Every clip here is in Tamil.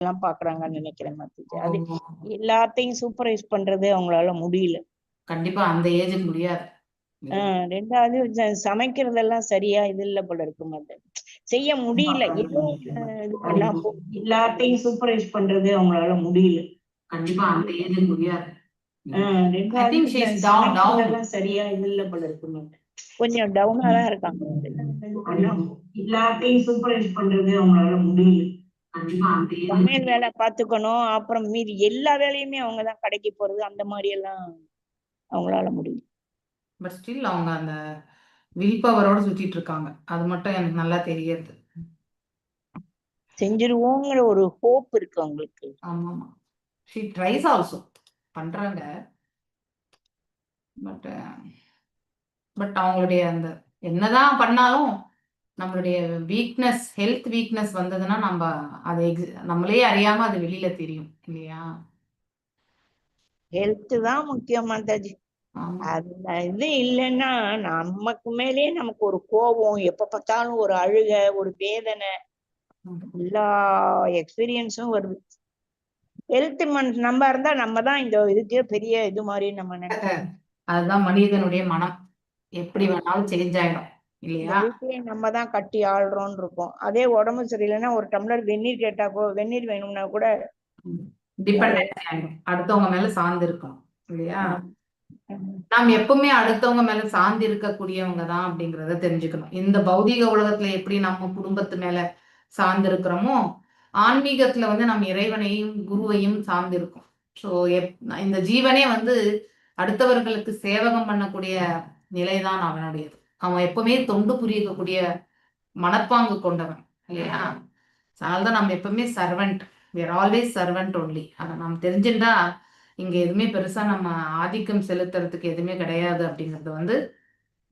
எல்லாம் பாக்குறாங்கன்னு நினைக்கிறேன் மாத்திச்சு. ஓ, அது எல்லாத்தையும் சூப்பர்வைஸ் பண்றது அவங்களால முடியல. கண்டிப்பா அந்த ஏஜுக்கு முடியாது. ரெண்டாவது சமைக்கிறதெல்லாம் சரியா இது இல்ல போல இருக்கு மாட்டேன், செய்ய முடியல. ஏதோ இது பண்ணா எல்லாத்தையும் சூப்பர்வைஸ் பண்றது அவங்களால முடியல. கண்டிப்பா அந்த ஏஜுக்கு முடியாது. I ரெண்டாவது think she's down. சமைக்கிறதெல்லாம் சரியா இது இல்ல போல இருக்கு மாட்டேன், கொஞ்சம் டவுனா தான் இருக்காங்க. எல்லாத்தையும் சூப்பர்வைஸ் பண்றது அவங்களால முடியல. கண்டிப்பா அந்த ஏஜ் சமையல் வேலை பாத்துக்கணும், அப்புறம் மீதி எல்லா வேலையுமே அவங்கதான், கடைக்கு போறது அந்த மாதிரி எல்லாம் அவங்களால முடியும். பட் ஸ்டில் அவங்க அந்த வில் பவரோட சுத்திட்டு இருக்காங்க. அது மட்டும் எனக்கு நல்லா தெரியுது. செஞ்சிருவோங்கிற ஒரு ஹோப் இருக்கு அவங்களுக்கு. ஆமா ஆமா, ஷீ ட்ரைஸ் ஆல்சோ பண்றாங்க. பட் பட் அவங்களுடைய அந்த என்னதான் பண்ணாலும் நம்மளுடைய வீக்னஸ், ஹெல்த் வீக்னஸ் வந்ததுன்னா நம்ம அதை நம்மளே அறியாம அது வெளியில தெரியும் இல்லையா? ஹெல்த் தான் முக்கியம் மாதாஜி. ஆமா அந்த இது இல்லைன்னா நமக்கு மேலேயே நமக்கு ஒரு கோபம், எப்ப பார்த்தாலும் ஒரு அழுக, ஒரு வேதனை, எல்லா எக்ஸ்பீரியன்ஸும் வருது. ஹெல்த் நம்ம இருந்தா நம்ம தான் இந்த இதுக்கே பெரிய இது மாதிரி நம்ம நினைப்போம். அதுதான் மனிதனுடைய மனம், எப்படி வேணாலும் சேஞ்ச் ஆயிடும் இந்த இல்லையா? வீட்டையே நம்ம தான் கட்டி ஆள்றோம்னு இருக்கோம். அதே உடம்பு சரியில்லைன்னா ஒரு டம்ளர் வெந்நீர் கேட்டா வெந்நீர் வேணும்னா கூட டிபெண்டன்சி ஆயிடும், அடுத்தவங்க மேல சார்ந்து இருக்கணும் இல்லையா? ஆமா. நாம் எப்பவுமே அடுத்தவங்க மேல சார்ந்து இருக்கக்கூடியவங்க தான் அப்படிங்கறத தெரிஞ்சுக்கணும். இந்த பௌதீக உலகத்துல எப்படி நம்ம குடும்பத்து மேல சார்ந்து இருக்கிறோமோ, ஆன்மீகத்துல வந்து நம்ம இறைவனையும் குருவையும் சார்ந்து இருக்கோம். ஸோ இந்த ஜீவனே வந்து அடுத்தவர்களுக்கு சேவகம் பண்ணக்கூடிய நிலைதான் அவனுடையது. அவன் எப்பவுமே தொண்டு புரியக்கூடிய மனப்பாங்கு கொண்டவன் இல்லையா? அதனால்தான் நம்ம எப்பவுமே servant, we are always servant only. அதை நாம் தெரிஞ்சுட்டா இங்க எதுவுமே பெருசா நம்ம ஆதிக்கம் செலுத்துறதுக்கு எதுவுமே கிடையாது அப்படிங்கறது வந்து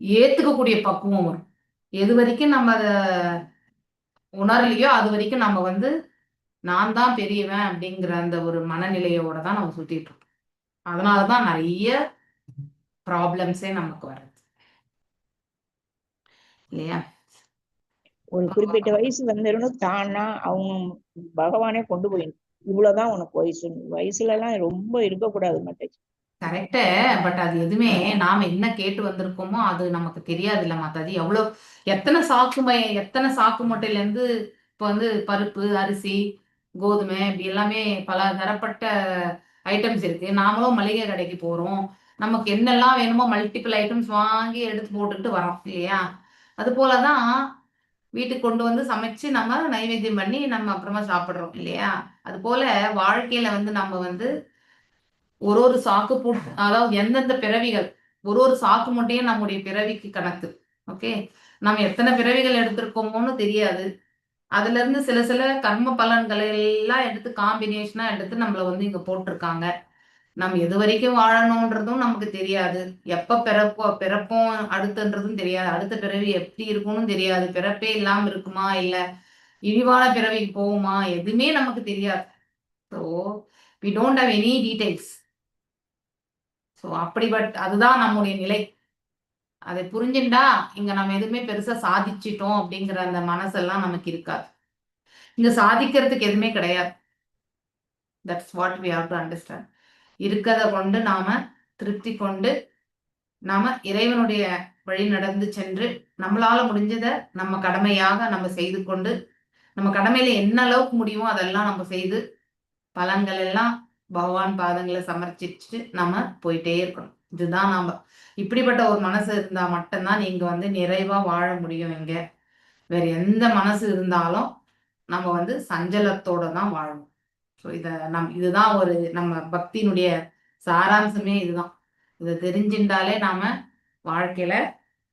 ஏத்துக்கக்கூடிய பக்குவம் வரும். எது வரைக்கும் நம்ம அதை உணரலையோ அது வரைக்கும் நம்ம வந்து நான் தான் பெரியவன் அப்படிங்கிற அந்த ஒரு மனநிலையோட தான் நம்ம சுத்திட்டு இருக்கோம். அதனாலதான் நிறைய ப்ராப்ளம்ஸே நமக்கு வருது இல்லையா? ஒரு குறிப்பிட்ட வயசு வந்துடணும், தானா அவங்க பகவானே கொண்டு போயிடும். இவ்வளவுதான் உனக்கு வயசு, வயசுல எல்லாம் ரொம்ப இருக்கக்கூடாது மாட்டேன். கரெக்டு. பட் அது எதுவுமே நாம என்ன கேட்டு வந்திருக்கோமோ அது நமக்கு தெரியாது இல்ல மாதாஜி. எவ்வளவு எத்தனை சாக்கு மூட்டையில இருந்து இப்ப வந்து பருப்பு, அரிசி, கோதுமை இப்படி எல்லாமே பல தரப்பட்ட ஐட்டம்ஸ் இருக்கு. நாமளும் மளிகை கடைக்கு போறோம், நமக்கு என்னெல்லாம் வேணுமோ மல்டிபிள் ஐட்டம்ஸ் வாங்கி எடுத்து போட்டுட்டு வரோம் இல்லையா? அது போலதான் வீட்டுக்கு கொண்டு வந்து சமைச்சு நம்ம நைவேத்தியம் பண்ணி நம்ம அப்புறமா சாப்பிடுறோம் இல்லையா? அது போல வாழ்க்கையில வந்து நம்ம வந்து ஒரு ஒரு சாக்கு போட்டு, அதாவது எந்தெந்த பிறவிகள், ஒரு ஒரு சாக்கு மூட்டையும் நம்முடைய பிறவிக்கு கணக்கு. ஓகே, நம்ம எத்தனை பிறவிகள் எடுத்திருக்கோமோன்னு தெரியாது. அதுல இருந்து சில சில கர்ம பலன்களை எல்லாம் எடுத்து காம்பினேஷனா எடுத்து நம்மள வந்து இங்க போட்டிருக்காங்க. நம்ம எது வரைக்கும் வாழணும்ன்றதும் நமக்கு தெரியாது. எப்ப பிறப்போம் அடுத்துன்றதும் தெரியாது. அடுத்த பிறவி எப்படி இருக்கும்னு தெரியாது. பிறப்பே இல்லாம இருக்குமா இல்ல இழிவான பிறவிக்கு போகுமா எதுவுமே நமக்கு தெரியாது. So we don't have any details. So அதுதான் நம்முடைய நிலை. அதை புரிஞ்சுட்டா இங்க நம்ம எதுவுமே பெருசா சாதிச்சிட்டோம் அப்படிங்கிற அந்த மனசெல்லாம் நமக்கு இருக்காது. இங்க சாதிக்கிறதுக்கு எதுவுமே கிடையாது. That's what we have to understand. இருக்கிறத கொண்டு நாம திருப்தி கொண்டு நாம இறைவனுடைய வழி நடந்து சென்று நம்மளால முடிஞ்சதை நம்ம கடமையாக நம்ம செய்து கொண்டு, நம்ம கடமையில என்ன அளவுக்கு முடியுமோ அதெல்லாம் நம்ம செய்து பலன்கள் எல்லாம் பகவான் பாதங்களை சமர்ப்பிச்சுட்டு நம்ம போயிட்டே இருக்கணும். இதுதான் நாம இப்படிப்பட்ட ஒரு மனசு இருந்தா மட்டும்தான் நீங்க வந்து நிறைவா வாழ முடியும். இங்க வேற எந்த மனசு இருந்தாலும் நம்ம வந்து சஞ்சலத்தோட தான் வாழணும். ஸோ இதுதான் ஒரு நம்ம பக்தியினுடைய சாராம்சமே இதுதான். இதை தெரிஞ்சின்றாலே நாம வாழ்க்கையில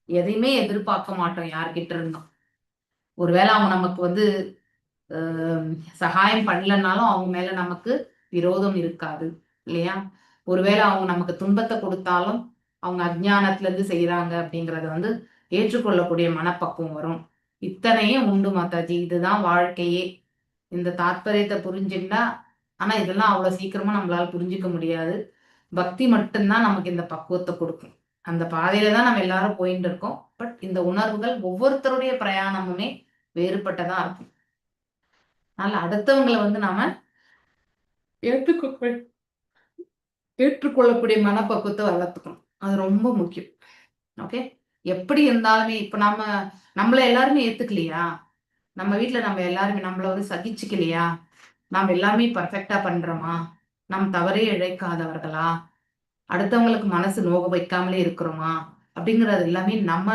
எதையுமே எதிர்பார்க்க மாட்டோம் யார்கிட்ட இருந்தோம். ஒருவேளை அவங்க நமக்கு வந்து சகாயம் பண்ணலனாலும் அவங்க மேல நமக்கு விரோதம் இருக்காது இல்லையா? ஒருவேளை அவங்க நமக்கு துன்பத்தை கொடுத்தாலும் அவங்க அஜ்ஞானத்துல இருந்து செய்யறாங்க அப்படிங்கறத வந்து ஏற்றுக்கொள்ளக்கூடிய மனப்பக்குவம் வரும். இத்தனையும் உண்டு மாதாஜி. இதுதான் வாழ்க்கையே. இந்த தாத்பரியத்தை புரிஞ்சுட்டா, ஆனா இதெல்லாம் அவ்வளவு சீக்கிரமா நம்மளால புரிஞ்சுக்க முடியாது. பக்தி மட்டும்தான் நமக்கு இந்த பக்குவத்தை கொடுக்கும். அந்த பாதையில தான் நம்ம எல்லாரும் போயிட்டு இருக்கோம். பட் இந்த உணர்வுகள் ஒவ்வொருத்தருடைய பிரயாணமுமே வேறுபட்டதா இருக்கும். அதனால அடுத்தவங்களை வந்து நாம ஏற்றுக்கொள் ஏற்றுக்கொள்ளக்கூடிய மனப்பக்குவத்தை வளர்த்துக்கணும். அது ரொம்ப முக்கியம். ஓகே, எப்படி இருந்தாலுமே இப்ப நம்மள எல்லாருமே ஏத்துக்கலையா, நம்ம வீட்டுல நம்ம எல்லாருமே நம்மள வந்து சகிச்சுக்கலையா, நாம் எல்லாமே பர்ஃபெக்டா பண்றோமா, நாம் தவறே இழைக்காதவர்களா, அடுத்தவங்களுக்கு மனசு நோக வைக்காமலே இருக்கிறோமா அப்படிங்கறது எல்லாமே நம்ம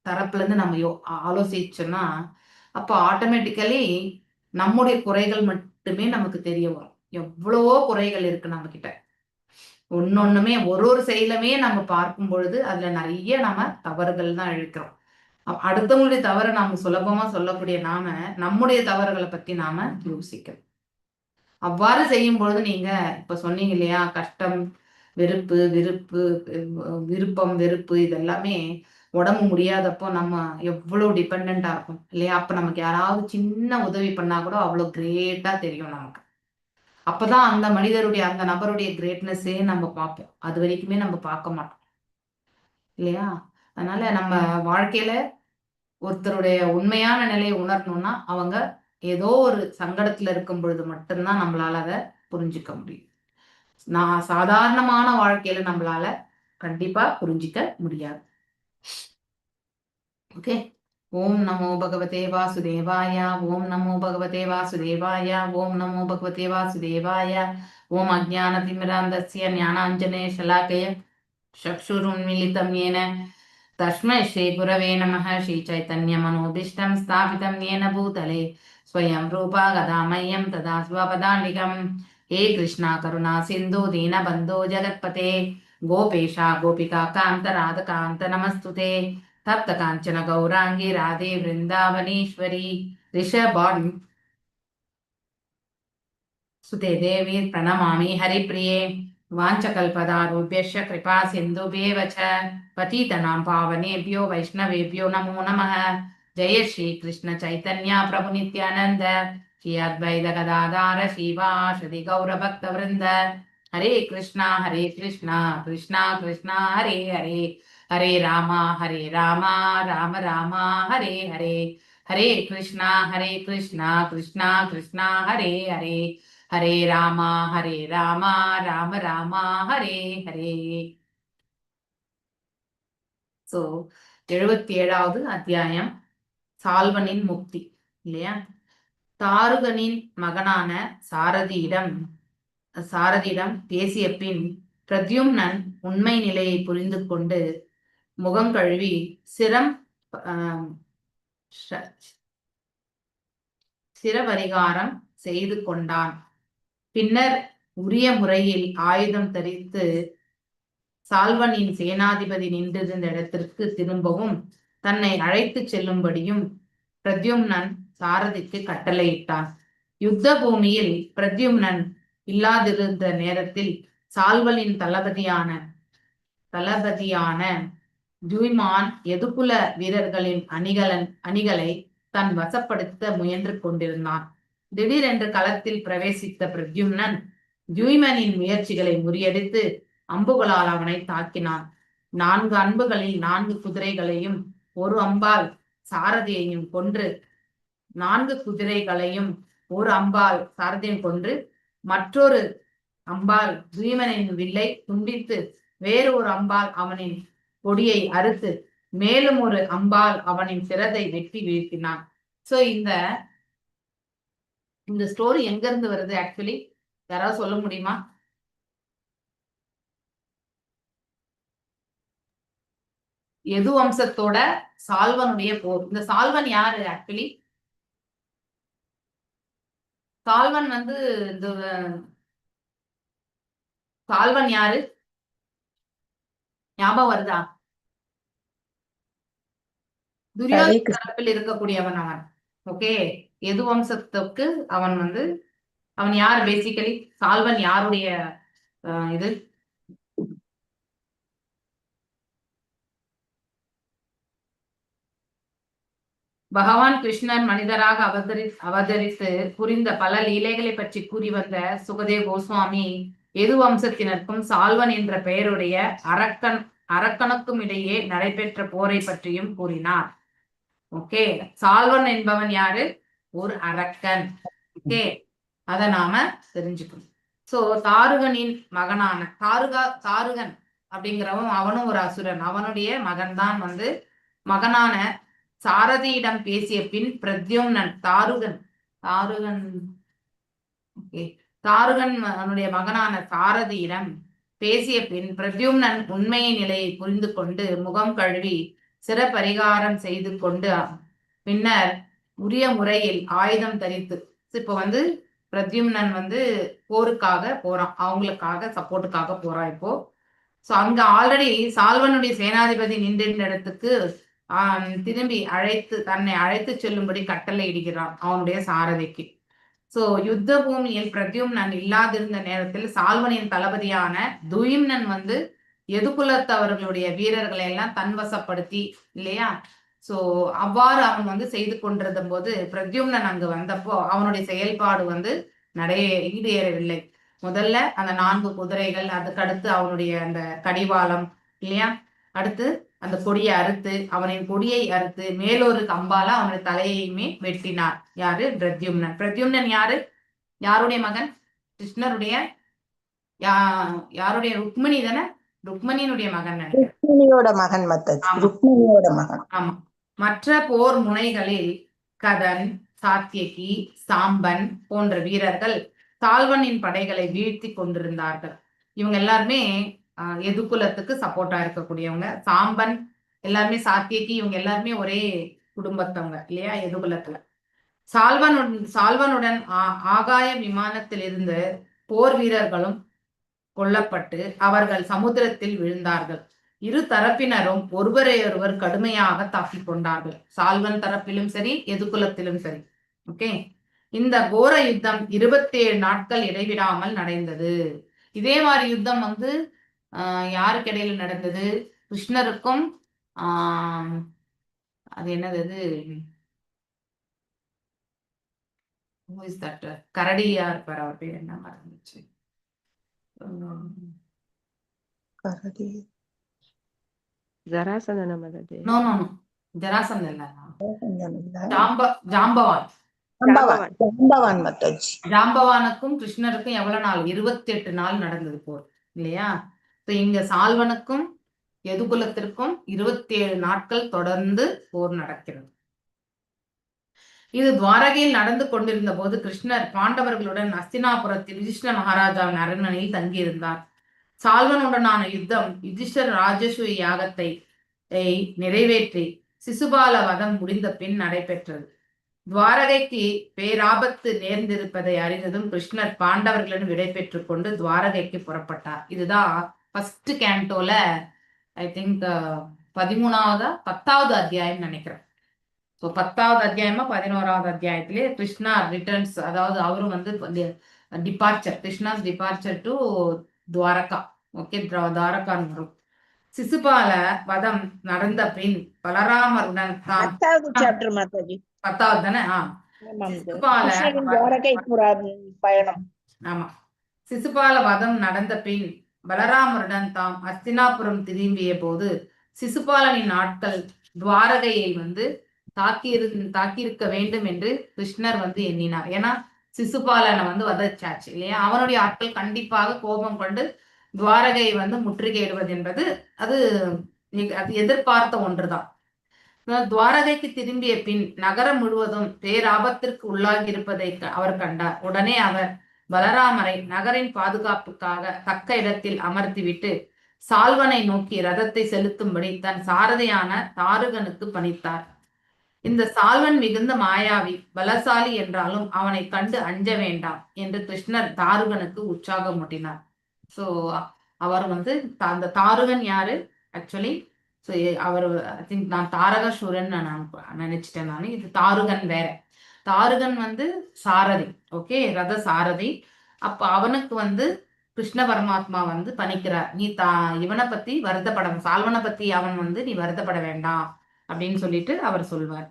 தரப்புல இருந்து நம்ம ஆலோசிச்சோம்னா, அப்ப ஆட்டோமேட்டிக்கலி நம்முடைய குறைகள் மட்டுமே நமக்கு தெரிய வரும். எவ்வளவோ குறைகள் இருக்கு நம்ம கிட்ட. ஒன்னொண்ணுமே ஒரு செயலுமே நம்ம பார்க்கும் பொழுது அதுல நிறைய நம்ம தவறுகள் தான் இழுக்கிறோம். அடுத்தவங்களுடைய தவறை நாம சுலபமா சொல்லக்கூடிய நம்முடைய தவறுகளை பத்தி நாம யோசிக்கிறோம். அவ்வாறு செய்யும் பொழுது நீங்க இப்ப சொன்னீங்க இல்லையா, கஷ்டம், வெறுப்பு, விருப்பம், வெறுப்பு இதெல்லாமே உடம்பு முடியாதப்போ நம்ம எவ்வளவு டிபெண்டா இருக்கும் இல்லையா? அப்ப நமக்கு யாராவது சின்ன உதவி பண்ணா கூட அவ்வளவு கிரேட்டா தெரியும் நமக்கு. அப்பதான் அந்த மனிதருடைய அந்த நபருடைய கிரேட்னஸே நம்ம பார்ப்போம். அது வரைக்குமே நம்ம பார்க்க மாட்டோம் இல்லையா? அதனால நம்ம வாழ்க்கையில ஒருத்தருடைய உண்மையான நிலையை உணரணும்னா அவங்க ஏதோ ஒரு சங்கடத்துல இருக்கும் பொழுது மட்டும்தான் நம்மளால அதை புரிஞ்சுக்க முடியும். சாதாரணமான வாழ்க்கையில நம்மளால கண்டிப்பா புரிஞ்சிக்க முடியாது. ஓகே, ஓம் நமோ பகவதே வாசுதேவாய, ஓம் நமோ பகவதே வாசுதேவாய, ஓம் நமோ பகவதே வாசுதேவாய. ஓம் அஜ்ஞானதிமிராந்தஸ்ய ஞானாஞ்சனே ஷலாகய சக்ஷுருன்மிலிதம் येन तस्मै श्रीगुरवे नमः. श्रीचैतन्यमनोभीष्टं स्थापितं येन भूतले स्वयं रूपा गदा मह्यं तदा स्वपदान्तिकं. हे कृष्णा करुणा सिन्धु दीनबन्धो जगत्पते गोपेशा गोपिका कान्त राधकान्त नमस्तुते. तप्त काञ्चन गौराङ्गी राधे वृन्दावनेश्वरी ऋषभान् सुते देवी प्रणमामि हरिप्रिये. वाञ्छकल्पदारुभ्यश्च कृपा सिन्धुभ्येव च पतितनां पावनेभ्यो वैष्णवेभ्यो नमो नमः. जय श्री कृष्ण चैतन्य प्रभु नित्यानंद, श्री अद्वैत गदाधर श्रीवासदि गौर भक्त वृंद. हरे कृष्णा कृष्णा कृष्णा हरे हरे, हरे राम राम राम हरे हरे. हरे कृष्णा कृष्णा कृष्णा हरे हरे, हरे राम राम राम हरे हरे. சோ 77வது அத்தியாயம் சால்வனின் முக்தி இல்லையா? தாருகனின் மகனான சாரதியிடம் பேசிய பின் பிரத்யும்னன் உண்மை நிலையை புரிந்து கொண்டு முகம் கழுவி சிரபரிகாரம் செய்து கொண்டான். பின்னர் உரிய முறையில் ஆயுதம் தரித்து சால்வனின் சேனாதிபதி நின்றிருந்த இடத்திற்கு திரும்பவும் தன்னை அழைத்து செல்லும்படியும் பிரத்யும்னன் சாரதிக்கு கட்டளையிட்டான். யுத்த பூமியில் பிரத்யும்னன் இல்லாதிருந்த நேரத்தில் சால்வனின் தளபதியான ஜுய்மான் எதுகுல வீரர்களின் அணிகளை தன் வசப்படுத்த முயன்று கொண்டிருந்தான். திடீரென்று களத்தில் பிரவேசித்த பிரத்யும்னன் ஜுய்மனின் முயற்சிகளை முறியடித்து அம்புகளால் அவனை தாக்கினான். 4 அம்புகளில் 4 குதிரைகளையும் ஒரு அம்பால் சாரதியையும் கொன்று 4 குதிரைகளையும் ஒரு அம்பால் சாரதியையும் கொன்று மற்றொரு அம்பால் ஜுய்மனின் வில்லை துண்டித்து வேறு ஒரு அம்பால் அவனின் கொடியை அறுத்து மேலும் ஒரு அம்பால் அவனின் சிரத்தை வெட்டி வீழ்த்தினான். சோ இந்த ஸ்டோரி எங்க இருந்து வருது ஆக்சுவலி யாராவது சொல்ல முடியுமா? எது வம்சத்தோட சால்வனுடைய போர். இந்த சால்வன் யாரு ஆக்சுவலி? சால்வன் வந்து இந்த சால்வன் யாரு ஞாபகம் வருதா? துரியோதன தரப்பில் இருக்கக்கூடியவன் அவன். ஓகே, எது வம்சத்துக்கு அவன் யார்? பேசிக்கலி சால்வன் யாருடைய இது? பகவான் கிருஷ்ணன் மனிதராக அவதரித்து புரிந்த பல லீலைகளை பற்றி கூறி வந்த சுகதேவ் கோஸ்வாமி எது வம்சத்தினருக்கும் சால்வன் என்ற பெயருடைய அரக்கனுக்கும் இடையே நடைபெற்ற போரை பற்றியும் கூறினார். ஓகே, சால்வன் என்பவன் யாரு? ஒரு அரக்கன். ஓகே, அத நாம தெரிஞ்சுக்கணும். சோ தாருகனின் மகனான தாருகன் அப்படிங்கிறவன் அவனும் ஒரு அசுரன். அவனுடைய மகன்தான் வந்து மகனான சாரதியிடம் பேசிய பின் பிரத்யும்னன் தாருகன் அவனுடைய மகனான சாரதியிடம் பேசிய பின் பிரத்யும்னன் உண்மையை நிலையை புரிந்து கொண்டு முகம் கழுவி சிரபரிகாரம் செய்து கொண்டு பின்னர் உரிய முறையில் ஆயுதம் தரித்து இப்ப வந்து பிரத்யும்னன் வந்து போருக்காக போறான், அவங்களுக்காக சப்போர்ட்டுக்காக போறான் இப்போ. சோ அங்க ஆல்ரெடி சால்வனுடைய சேனாதிபதி நின்றிருந்த இடத்துக்கு திரும்பி தன்னை அழைத்து செல்லும்படி கட்டளை இடுகிறான் அவனுடைய சாரதிக்கு. சோ யுத்த பூமியில் பிரத்யும்னன் இல்லாதிருந்த நேரத்தில் சால்வனின் தளபதியான துயிம்னன் வந்து எதுகுலத்தவர்களுடைய வீரர்களை எல்லாம் தன்வசப்படுத்தி இல்லையா. சோ அவ்வாறு அவன் வந்து செய்து கொண்டிருந்த போது பிரத்யும்னன் அங்கு வந்தப்போ அவனுடைய செயல்பாடு வந்து ஈடேறவில்லை. முதல்ல அந்த 4 குதிரைகள், அதுக்கடுத்து அவனுடைய அந்த கடிவாளம் இல்லையா, அடுத்து அந்த கொடியை அறுத்து அவனின் கொடியை அறுத்து மேலொரு கம்பால அவனுடைய தலையையுமே வெட்டினார். யாரு? பிரத்யும்னன். பிரத்யும்னன் யாருடைய மகன்? கிருஷ்ணருடைய யாருடைய? ருக்மிணி தானே? ருக்மணியினுடைய மகன். ருக்மிணியோட மகன். ருக்மிணியோட மகன். ஆமா. மற்ற போர் முனைகளில் கதன், சாத்தியகி, சாம்பன் போன்ற வீரர்கள் சால்வனின் படைகளை வீழ்த்தி கொண்டிருந்தார்கள். இவங்க எல்லாருமே எதுகுலத்துக்கு சப்போர்ட்டா இருக்கக்கூடியவங்க. சாம்பன் எல்லாருமே, சாத்தியகி இவங்க எல்லாருமே ஒரே குடும்பத்தவங்க இல்லையா எதுகுலத்துல. சால்வனுடன் ஆகாய விமானத்தில் இருந்து போர் வீரர்களும் கொல்லப்பட்டு அவர்கள் சமுத்திரத்தில் விழுந்தார்கள். இரு தரப்பினரும் ஒருவரையொருவர் கடுமையாக தாக்கிக் கொண்டார்கள். சால்வன் தரப்பிலும் சரி, எதுகுலத்திலும் சரி. ஓகே, இந்த கோர யுத்தம் 27 நாட்கள் இடைவிடாமல் நடந்தது. இதே மாதிரி யுத்தம் வந்து யாருக்கு இடையில நடந்தது? கிருஷ்ணருக்கும் அது என்னது, கரடியா இருப்பார், அவர் பேர் என்ன மறந்துச்சு. ஜாம்பவானுக்கும் கிருஷ்ணருக்கும் எவ்வளவு நாள்? 28 நாள் நடந்தது போர் இல்லையா. இங்க சால்வனுக்கும் எதுகுலத்திற்கும் 27 நாட்கள் தொடர்ந்து போர் நடக்கிறது. இது துவாரகையில் நடந்து கொண்டிருந்த போது கிருஷ்ணர் பாண்டவர்களுடன் அஸ்தினாபுரத்தில் யுதிஷ்ட மகாராஜாவின் அரண்மனையில் தங்கியிருந்தார். சால்வனுடனான யுத்தம் யுதிஷ்டர் ராஜசூய யாகத்தை நிறைவேற்றி சிசுபால வதம் முடிந்த பின் நடைபெற்றது. துவாரகைக்கு பேராபத்து நேர்ந்திருப்பதை அறிந்ததும் கிருஷ்ணர் பாண்டவர்களுடன் விடை பெற்றுக் கொண்டு துவாரகைக்கு புறப்பட்டார். இதுதான் ஃபர்ஸ்ட் கேண்டோல ஐ திங்க் 10வது அத்தியாயம் நினைக்கிறேன். ஸோ 10வது அத்தியாயமா 11வது அத்தியாயத்திலே கிருஷ்ணா ரிட்டர்ன்ஸ், அதாவது அவரும் வந்து departure, Krishna's departure to Dwarka. Okay, துவாரகான்னு வரும். சிசுபால வதம் நடந்த பின் பலராமருடன் 10வது தானே? ஆமா. சிசுபால வதம் நடந்த பின் பலராமருடன் தாம் அஸ்தினாபுரம் திரும்பிய போது சிசுபாலனின் ஆட்கள் துவாரகையை வந்து தாக்கியிருக்க வேண்டும் என்று கிருஷ்ணர் வந்து எண்ணினார். ஏன்னா சிசுபாலனை வந்து வதச்சாச்சு இல்லையா. அவனுடைய ஆட்கள் கண்டிப்பாக கோபம் கொண்டு துவாரகையை வந்து முற்றுகையிடுவது என்பது அது எதிர்பார்த்த ஒன்றுதான். துவாரகைக்கு திரும்பிய பின் நகரம் முழுவதும் பேராபத்திற்கு உள்ளாகி இருப்பதை அவர் கண்டார். உடனே அவர் பலராமரை நகரின் பாதுகாப்புக்காக தக்க இடத்தில் அமர்த்திவிட்டு சால்வனை நோக்கி ரதத்தை செலுத்தும்படி தன் சாரதியான தாருகனுக்கு பணித்தார். இந்த சால்வன் மிகுந்த மாயாவி, பலசாலி என்றாலும் அவனை கண்டு அஞ்ச வேண்டாம் என்று கிருஷ்ணர் தாருகனுக்கு உற்சாகமூட்டினார். சோ அவர் வந்து அந்த தாருகன் யாரு ஆக்சுவலி? ஸோ அவர் ஐ திங்க் நான் தாரகசூரன் நான் நினைச்சிட்டேன். நான் இது தாருகன் வேற. தாருகன் வந்து சாரதி, ஓகே, ரத சாரதி. அப்ப அவனுக்கு வந்து கிருஷ்ண பரமாத்மா வந்து பணிக்கிறார். நீ இவனை பத்தி வருத்தப்பட, சால்வனை பத்தி அவன் வந்து நீ வருத்தப்பட வேண்டாம் அப்படின்னு சொல்லிட்டு அவர் சொல்வார்.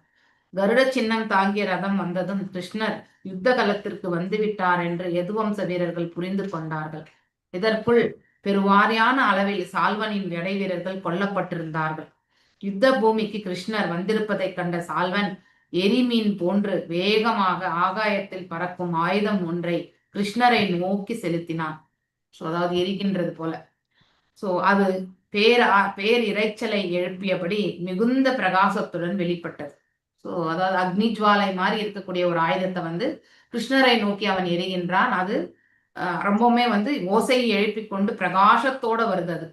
கருட சின்னம் தாங்கிய ரதம் வந்ததும் கிருஷ்ணர் யுத்த களத்திற்கு வந்துவிட்டார் என்று எதுவம்ச வீரர்கள் புரிந்து கொண்டார்கள். இதற்குள் பெருவாரியான அளவில் சால்வனின் எடை வீரர்கள் கொல்லப்பட்டிருந்தார்கள். யுத்த பூமிக்கு கிருஷ்ணர் வந்திருப்பதை கண்ட சால்வன் எரிமீன் போன்று வேகமாக ஆகாயத்தில் பறக்கும் ஆயுதம் ஒன்றை கிருஷ்ணரை நோக்கி செலுத்தினான். ஸோ அதாவது எரிகின்றது போல. ஸோ அது பேர் இரைச்சலை எழுப்பியபடி மிகுந்த பிரகாசத்துடன் வெளிப்பட்டது. ஸோ அதாவது அக்னி ஜுவாலை மாதிரி இருக்கக்கூடிய ஒரு ஆயுதத்தை வந்து கிருஷ்ணரை நோக்கி அவன் எரிகின்றான். அது ரொம்பவுமே வந்து ஓசையை எழுப்பி கொண்டு பிரகாசத்தோட வருது அது.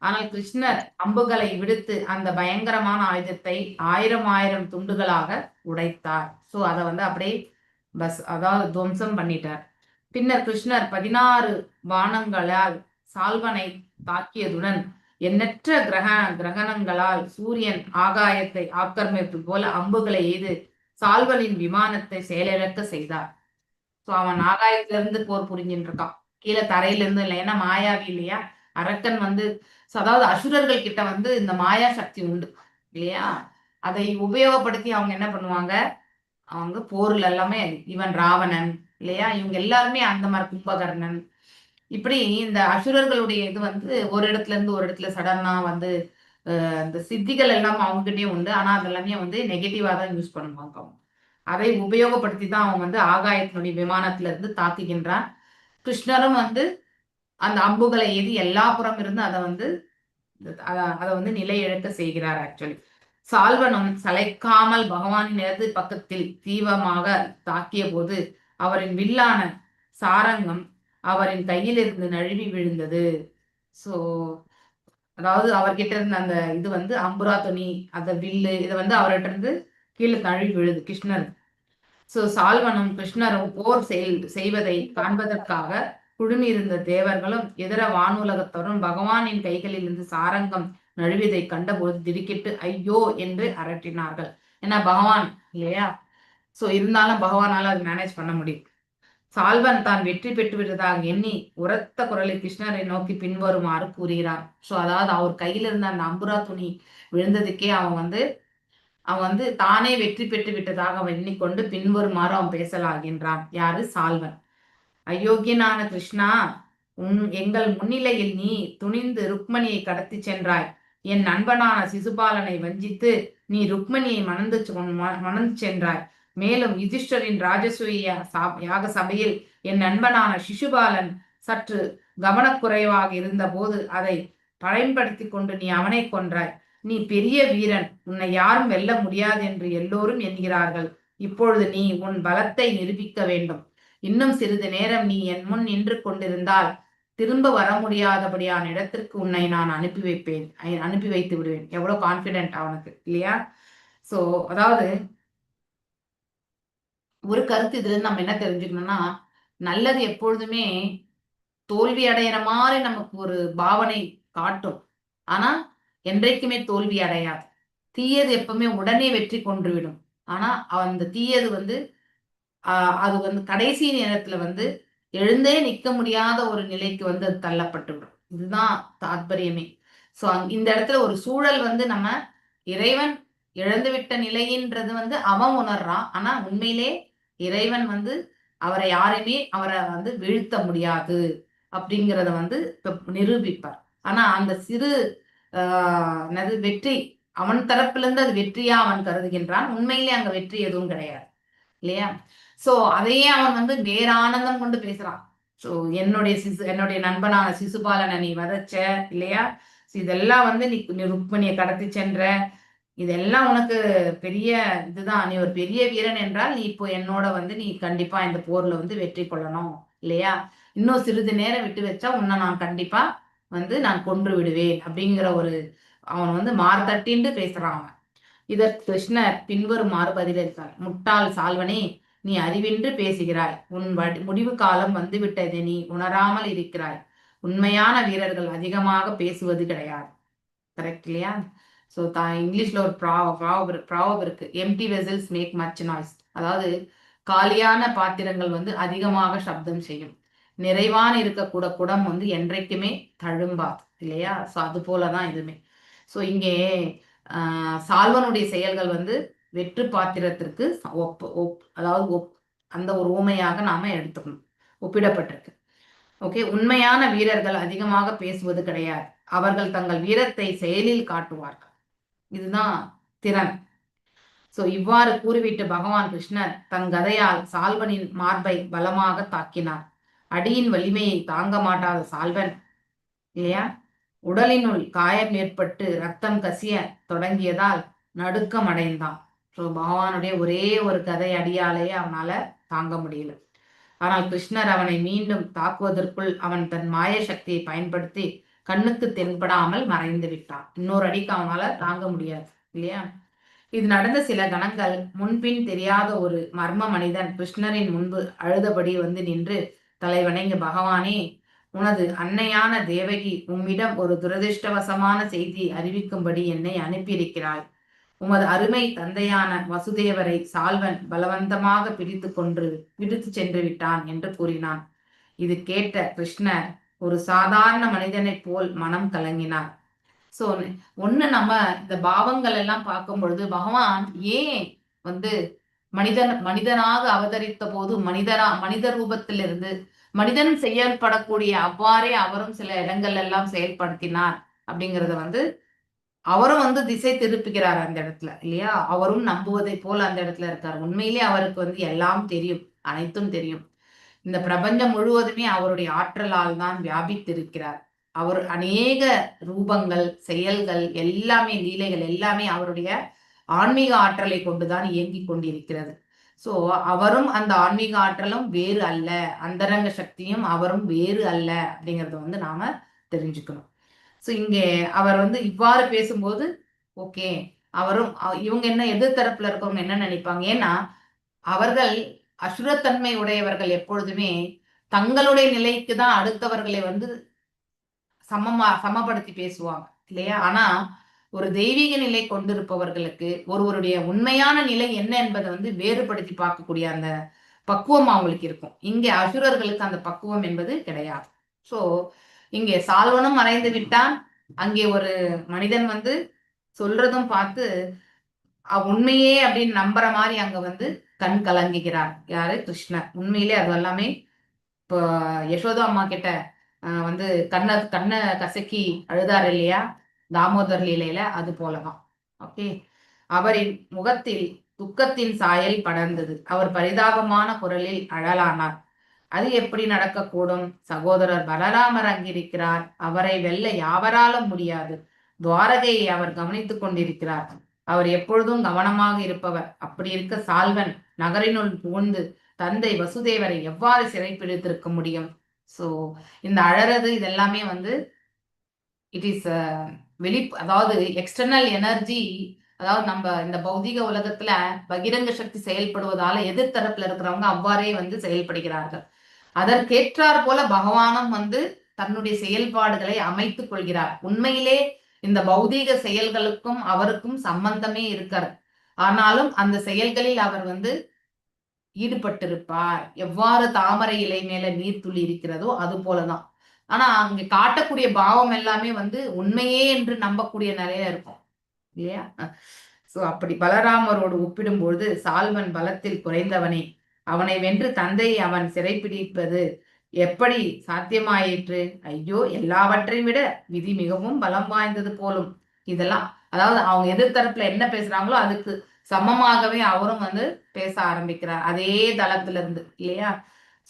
ஆனால் கிருஷ்ணர் அம்புகளை விடுத்து அந்த பயங்கரமான ஆயுதத்தை 1000 துண்டுகளாக உடைத்தார். ஸோ அதை வந்து அப்படியே அதாவது துவம்சம் பண்ணிட்டார். பின்னர் கிருஷ்ணர் 16 பானங்களால் சால்வனை தாக்கியதுடன் எண்ணற்ற கிரகணங்களால் சூரியன் ஆகாயத்தை ஆக்கிரமிப்பு போல அம்புகளை எய்து சால்வனின் விமானத்தை செயலிழக்க செய்தார். ஸோ அவன் ஆகாயத்துல இருந்து போர் புரிஞ்சுட்டு இருக்கான், கீழே தரையில இருந்து இல்லை. ஏன்னா மாயாவி இல்லையா, அரக்கன் வந்து அதாவது அசுரர்கள் கிட்ட வந்து இந்த மாயா சக்தி உண்டு இல்லையா. அதை உபயோகப்படுத்தி அவங்க என்ன பண்ணுவாங்க, அவங்க போர்ல எல்லாமே இவன் ராவணன் இல்லையா, இவங்க எல்லாருமே அந்த மாதிரி கும்பகர்ணன் இப்படி இந்த அசுரர்களுடைய இது வந்து ஒரு இடத்துல இருந்து ஒரு இடத்துல சடனா வந்து இந்த சித்திகள் எல்லாம் அவங்ககிட்டயும் உண்டு. ஆனா அதெல்லாமே வந்து நெகட்டிவா தான் யூஸ் பண்ணுவாங்க. அவங்க அதை உபயோகப்படுத்தி தான் அவன் வந்து ஆகாயத்தினுடைய விமானத்துல இருந்து தாக்குகின்றான். கிருஷ்ணரும் வந்து அந்த அம்புகளை எதி எல்லா புறம் இருந்து அதை வந்து நிலை இழக்க செய்கிறார். ஆக்சுவலி சால்வனும் சளைக்காமல் பகவானின் இடது பக்கத்தில் தீவிரமாக தாக்கிய போது அவரின் வில்லான சாரங்கம் அவரின் கையிலிருந்து நழுவி விழுந்தது. ஸோ அதாவது அவர்கிட்ட இருந்த அந்த இது வந்து அம்புரா துணி, அந்த வில்லு, இதை வந்து அவர்கிட்ட இருந்து கீழே நழுவி விழுது கிருஷ்ணர். ஸோ சால்வனும் கிருஷ்ணரும் போர் செய்வதை காண்பதற்காக குழுமியிருந்த தேவர்களும் இதர வானுலகத்தவரும் பகவானின் கைகளில் இருந்து சாரங்கம் நழுவியதை கண்டபோது திடுக்கிட்டு ஐயோ என்று அரட்டினார்கள். ஏன்னா பகவான் இல்லையா, ஸோ இருந்தாலும் பகவானால அது மேனேஜ் பண்ண முடியும். சால்வன் தான் வெற்றி பெற்று விட்டதாக எண்ணி உரத்த குரலில் கிருஷ்ணரை நோக்கி பின்வருமாறு கூறுகிறான். ஸோ அதாவது அவர் கையில இருந்த அந்த அம்புரா துணி விழுந்ததுக்கே அவன் வந்து தானே வெற்றி பெற்று விட்டதாக அவன் எண்ணிக்கொண்டு பின்வருமாறு அவன் பேசலாகின்றான். யாரு, சால்வன். அயோக்கியனான கிருஷ்ணா, எங்கள் முன்னிலையில் நீ துணிந்து ருக்மணியை கடத்தி சென்றாய். என் நண்பனான சிசுபாலனை வஞ்சித்து நீ ருக்மணியை மணந்து சென்றாய். மேலும் யுதிஷ்டரின் ராஜசூய யாக சபையில் என் நண்பனான சிசுபாலன் சற்று கவனக்குறைவாக இருந்த போது அதை பயன்படுத்தி கொண்டு நீ அவனை கொன்றாய். நீ பெரிய வீரன், உன்னை யாரும் வெல்ல முடியாது என்று எல்லோரும் என்கிறார்கள். இப்பொழுது நீ உன் பலத்தை நிரூபிக்க வேண்டும். இன்னும் சிறிது நேரம் நீ என் முன் நின்று கொண்டிருந்தால் திரும்ப வர முடியாதபடியான இடத்திற்கு உன்னை நான் அனுப்பி வைத்து விடுவேன். எவ்வளவு கான்பிடென்ட் அவனுக்கு இல்லையா. சோ அதாவது ஒரு கருத்து இதுல நம்ம என்ன தெரிஞ்சுக்கணும்னா, நல்லது எப்பொழுதுமே தோல்வி அடையிற மாதிரி நமக்கு ஒரு பாவனை காட்டும், ஆனா என்றைக்குமே தோல்வி அடையாது. தீயது எப்பவுமே உடனே வெற்றி கொன்றுவிடும். ஆனா அந்த தீயது வந்து அது வந்து கடைசி நேரத்துல வந்து எழுந்தே நிக்க முடியாத ஒரு நிலைக்கு வந்து அது தள்ளப்பட்டு விடும். இதுதான் தாத்பரியமே. சோ இந்த இடத்துல ஒரு சூழல் வந்து நம்ம இறைவன் இழந்துவிட்ட நிலைன்றது வந்து அவன் உணர்றான். ஆனா உண்மையிலே இறைவன் வந்து அவரை வந்து வீழ்த்த முடியாது அப்படிங்கிறத வந்து நிரூபிப்பார். ஆனா அந்த சிறு வெற்றி அவன் தரப்பிலிருந்து அது வெற்றியா அவன் கருதுகின்றான். உண்மையிலே அங்க வெற்றி எதுவும் கிடையாது இல்லையா. சோ அதையே அவன் வந்து வேற ஆனந்தம் கொண்டு பேசுறான். சோ என்னுடைய நண்பனான சிசுபாலனை நீ வதச்ச இல்லையா, இதெல்லாம் வந்து நீ ருக்மணியை கடத்தி சென்ற, இதெல்லாம் உனக்கு பெரிய இதுதான். நீ ஒரு பெரிய வீரன் என்றால் நீ இப்போ என்னோட வந்து நீ கண்டிப்பா இந்த போர்ல வந்து வெற்றி கொள்ளணும் இல்லையா. இன்னும் சிறிது நேரம் விட்டு வச்சா உன்னை நான் கண்டிப்பா வந்து நான் கொன்று விடுவேன் அப்படிங்கிற ஒரு அவன் வந்து மார்த்தட்டின்னு பேசுறான் அவன். இதற்கு கிருஷ்ணர் பின்வருமாறு பதிலளித்தார். முட்டாள் சால்வனே, நீ அறிவின்றி பேசுகிறாய். உன் முடிவு காலம் வந்துவிட்டதை நீ உணராமல் இருக்கிறாய். உண்மையான வீரர்கள் அதிகமாக பேசுவது கிடையாது. கரெக்ட் இல்லையா. ஸோ இங்கிலீஷ்ல ஒரு ப்ராவப் இருக்கு, empty vessels make much noise. அதாவது காலியான பாத்திரங்கள் வந்து அதிகமாக சப்தம் செய்யும், நிறைவான இருக்கக்கூட குடம் வந்து என்றைக்குமே தழும்பாது இல்லையா. ஸோ அது போலதான் இதுமே. ஸோ இங்கே சால்வனுடைய செயல்கள் வந்து வெற்று பாத்திரத்திற்கு அதாவது அந்த ஒரு ஊமையாக நாம எடுத்துக்கணும், ஒப்பிடப்பட்டிருக்கு. ஓகே, உண்மையான வீரர்கள் அதிகமாக பேசுவது கிடையாது, அவர்கள் தங்கள் வீரத்தை செயலில் காட்டுவார்கள். இதுதான் திறன். சோ இவ்வாறு கூறிவிட்டு பகவான் கிருஷ்ணர் தன் கதையால் சால்வனின் மார்பை பலமாக தாக்கினார். அடியின் வலிமையை தாங்க மாட்டாத சால்வன் இல்லையா, உடலினுள் காயம் ஏற்பட்டு ரத்தம் கசிய தொடங்கியதால் நடுக்கம் அடைந்தான். ஸோ பகவானுடைய ஒரே ஒரு கதை அடியாலேயே அவனால தாங்க முடியல. ஆனால் கிருஷ்ணர் அவனை மீண்டும் தாக்குவதற்குள் அவன் தன் மாய சக்தியை பயன்படுத்தி கண்ணுக்கு தென்படாமல் மறைந்து விட்டான். இன்னொரு அடிக்கு அவனால தாங்க முடியாது இல்லையா. இது நடந்த சில கணங்கள் முன்பின் தெரியாத ஒரு மர்ம மனிதன் கிருஷ்ணரின் முன்பு அழுதபடி வந்து நின்று தலை வணங்கி, பகவானே, உனது அன்னையான தேவகி உம்மிடம் ஒரு துரதிருஷ்டவசமான செய்தியை அறிவிக்கும்படி என்னை அனுப்பியிருக்கிறாள். உமது அருமை தந்தையான வசுதேவரை சால்வன் பலவந்தமாக பிடித்து சென்று விட்டான் என்று கூறினான். இது கேட்ட கிருஷ்ணர் ஒரு சாதாரண மனிதனைப் போல் மனம் கலங்கினார். சோ நம்ம இந்த பாவங்கள் எல்லாம் பார்க்கும் பொழுது பகவான் ஏன் வந்து மனிதனாக அவதரித்த போது மனித ரூபத்திலிருந்து மனிதன் செயல்படக்கூடிய அவ்வாறே அவரும் சில இடங்கள் எல்லாம் செயல்படுத்தினார் அப்படிங்கறத அவரும் திசை திருப்புகிறார் அந்த இடத்துல இல்லையா. அவரும் நம்புவதை போல அந்த இடத்துல இருக்கார். உண்மையிலே அவருக்கு எல்லாம் தெரியும், அனைத்தும் தெரியும். இந்த பிரபஞ்சம் முழுவதுமே அவருடைய ஆற்றலால் தான் வியாபித்திருக்கிறார். அவர் அநேக ரூபங்கள், செயல்கள் எல்லாமே, லீலைகள் எல்லாமே அவருடைய ஆன்மீக ஆற்றலை கொண்டுதான் இயங்கி கொண்டிருக்கிறது. சோ அவரும் அந்த ஆன்மீக ஆற்றலும் வேறு அல்ல, அந்தரங்க சக்தியும் அவரும் வேறு அல்ல அப்படிங்கறத நாம தெரிஞ்சுக்கணும். சோ இங்கே அவர் இவ்வாறு பேசும்போது ஓகே, அவரும் இவங்க என்ன எதிர்த்தரப்புல இருக்கவங்க என்ன நினைப்பாங்க, ஏன்னா அவர்கள் அசுரத்தன்மை உடையவர்கள் எப்பொழுதுமே தங்களுடைய நிலைக்கு தான் அடுத்தவர்களை சமப்படுத்தி பேசுவாங்க இல்லையா. ஆனா ஒரு தெய்வீக நிலை கொண்டிருப்பவர்களுக்கு ஒருவருடைய உண்மையான நிலை என்ன என்பதை வேறுபடுத்தி பார்க்கக்கூடிய அந்த பக்குவம் அவங்களுக்கு இருக்கும். இங்கே அசுரர்களுக்கு அந்த பக்குவம் என்பது கிடையாது. சோ இங்கே சால்வனும் மறைந்து விட்டான். அங்கே ஒரு மனிதன் சொல்றதும் பார்த்து உண்மையே அப்படின்னு நம்புற மாதிரி அங்க கண் கலங்குகிறார். யாரு? கிருஷ்ணர். உண்மையிலே அது எல்லாமே இப்போ யசோதா அம்மா கிட்ட கண்ணை கசக்கி அழுதார் இல்லையா தாமோதர் லீலையில, அது போலதான். ஓகே, அவரின் முகத்தில் துக்கத்தின் சாயல் படர்ந்தது. அவர் பரிதாபமான குரலில் அழலானார். அது எப்படி நடக்கக்கூடும்? சகோதரர் பலராமர் அங்கிருக்கிறார். அவரை வெல்ல யாவராலும் முடியாது. துவாரகையை அவர் கவனித்துக் கொண்டிருக்கிறார். அவர் எப்பொழுதும் கவனமாக இருப்பவர். அப்படி இருக்க சால்வன் நகரினுள் புகுந்து தந்தை வசுதேவரை எவ்வாறு சிறைப்பிடித்திருக்க முடியும்? சோ இந்த அழறது இதெல்லாமே இட் இஸ் அதாவது எக்ஸ்டர்னல் எனர்ஜி. அதாவது நம்ம இந்த பௌதிக உலகத்துல பகிரங்க சக்தி செயல்படுவதால எதிர்த்தரப்புல இருக்கிறவங்க அவ்வாறே செயல்படுகிறார்கள். அதற்கேற்றார் போல பகவானும் தன்னுடைய செயல்பாடுகளை அமைத்துக் கொள்கிறார். உண்மையிலே இந்த பௌதீக செயல்களுக்கும் அவருக்கும் சம்பந்தமே இருக்கார். ஆனாலும் அந்த செயல்களில் அவர் ஈடுபட்டிருப்பார். எவ்வாறு தாமரை இலை மேல நீர்த்துளி இருக்கிறதோ அது போலதான். ஆனா அங்க காட்டக்கூடிய பாவம் எல்லாமே உண்மையே என்று நம்பக்கூடிய நிலையில இருக்கும் இல்லையா. சோ அப்படி பலராமரோடு ஒப்பிடும்பொழுது சால்வன் பலத்தில் குறைந்தவனே. அவனை வென்று தந்தையை அவன் சிறைப்பிடிப்பது எப்படி சாத்தியமாயிற்று? ஐயோ, எல்லாவற்றையும் விட விதி மிகவும் பலம் வாய்ந்தது போலும். இதெல்லாம் அதாவது அவங்க எதிர்த்தரப்புல என்ன பேசுறாங்களோ அதுக்கு சமமாகவே அவரும் பேச ஆரம்பிக்கிறார் அதே தளத்துல இருந்து இல்லையா.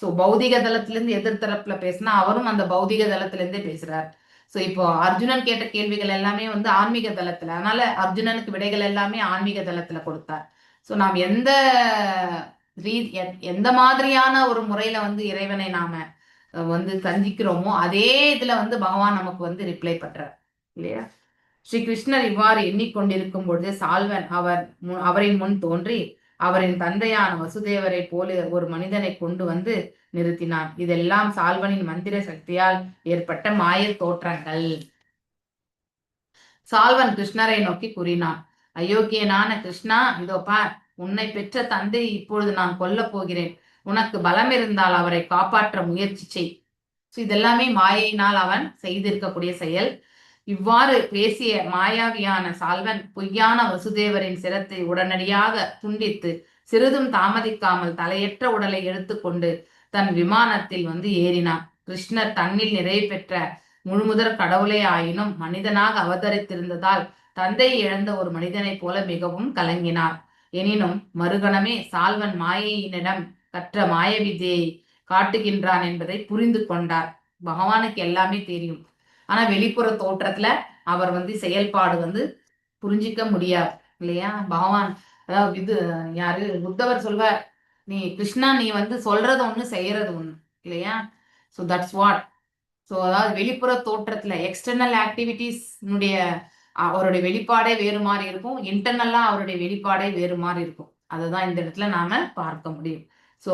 சோ பௌதிக தளத்திலிருந்து எதிர்த்தரப்புல பேசினா அவரும் அந்த பௌதிக தளத்துல இருந்தே பேசுறார். சோ இப்போ அர்ஜுனன் கேட்ட கேள்விகள் எல்லாமே ஆன்மீக தளத்துல, அதனால அர்ஜுனனுக்கு விடைகள் எல்லாமே ஆன்மீக தளத்துல கொடுத்தார். சோ நாம் எந்த மாதிரியான ஒரு முறையில இறைவனை நாம சந்திக்கிறோமோ அதே இதுல பகவான் நமக்கு ரிப்ளை பண்றார் இல்லையா. ஸ்ரீ கிருஷ்ணர் இவ்வாறு எண்ணிக்கொண்டிருக்கும் பொழுது சால்வன் அவரின் முன் தோன்றி அவரின் தந்தையான வசுதேவரை போல ஒரு மனிதனை கொண்டு நிறுத்தினான். இதெல்லாம் சால்வனின் மந்திர சக்தியால் ஏற்பட்ட மாய தோற்றங்கள். சால்வன் கிருஷ்ணரை நோக்கி கூறினான், அயோக்கியனான கிருஷ்ணா, இதோ பார், உன்னை பெற்ற தந்தை இப்பொழுது நான் கொல்லப் போகிறேன். உனக்கு பலம் இருந்தால் அவரை காப்பாற்ற முயற்சி செய். இதெல்லாமே மாயையினால் அவன் செய்திருக்கக்கூடிய செயல். இவ்வாறு பேசிய மாயாவியான சால்வன் பொய்யான வசுதேவரின் சிரத்தை உடனடியாக துண்டித்து சிறிதும் தாமதிக்காமல் தலையற்ற உடலை எடுத்துக்கொண்டு தன் விமானத்தில் ஏறினான். கிருஷ்ணர் தன்னில் நிறைவு பெற்ற முழுமுதற் கடவுளே ஆயினும் மனிதனாக அவதரித்திருந்ததால் தந்தையை இழந்த ஒரு மனிதனைப் போல மிகவும் கலங்கினார். எனினும் மறுகணமே சால்வன் மாயையினிடம் கற்ற மாய வித்தையை காட்டுகின்றான் என்பதை புரிந்து கொண்டார். பகவானுக்கு எல்லாமே தெரியும். ஆனா வெளிப்புற தோற்றத்துல அவர் வந்து செயல்பாடு வந்து புரிஞ்சிக்க முடியாது இல்லையா? பகவான் அதாவது இது யாரு புத்தவர் சொல்வார், நீ கிருஷ்ணா நீ வந்து சொல்றது ஒண்ணு செய்யறது ஒண்ணு இல்லையா? So that's what. ஸோ அதாவது வெளிப்புற தோற்றத்துல எக்ஸ்டர்னல் ஆக்டிவிட்டிஸ் அவருடைய வெளிப்பாடே வேறு மாதிரி இருக்கும், இன்டர்னலா அவருடைய வெளிப்பாடே வேறு மாதிரி இருக்கும். அதுதான் இந்த இடத்துல நாம பார்க்க முடியும். ஸோ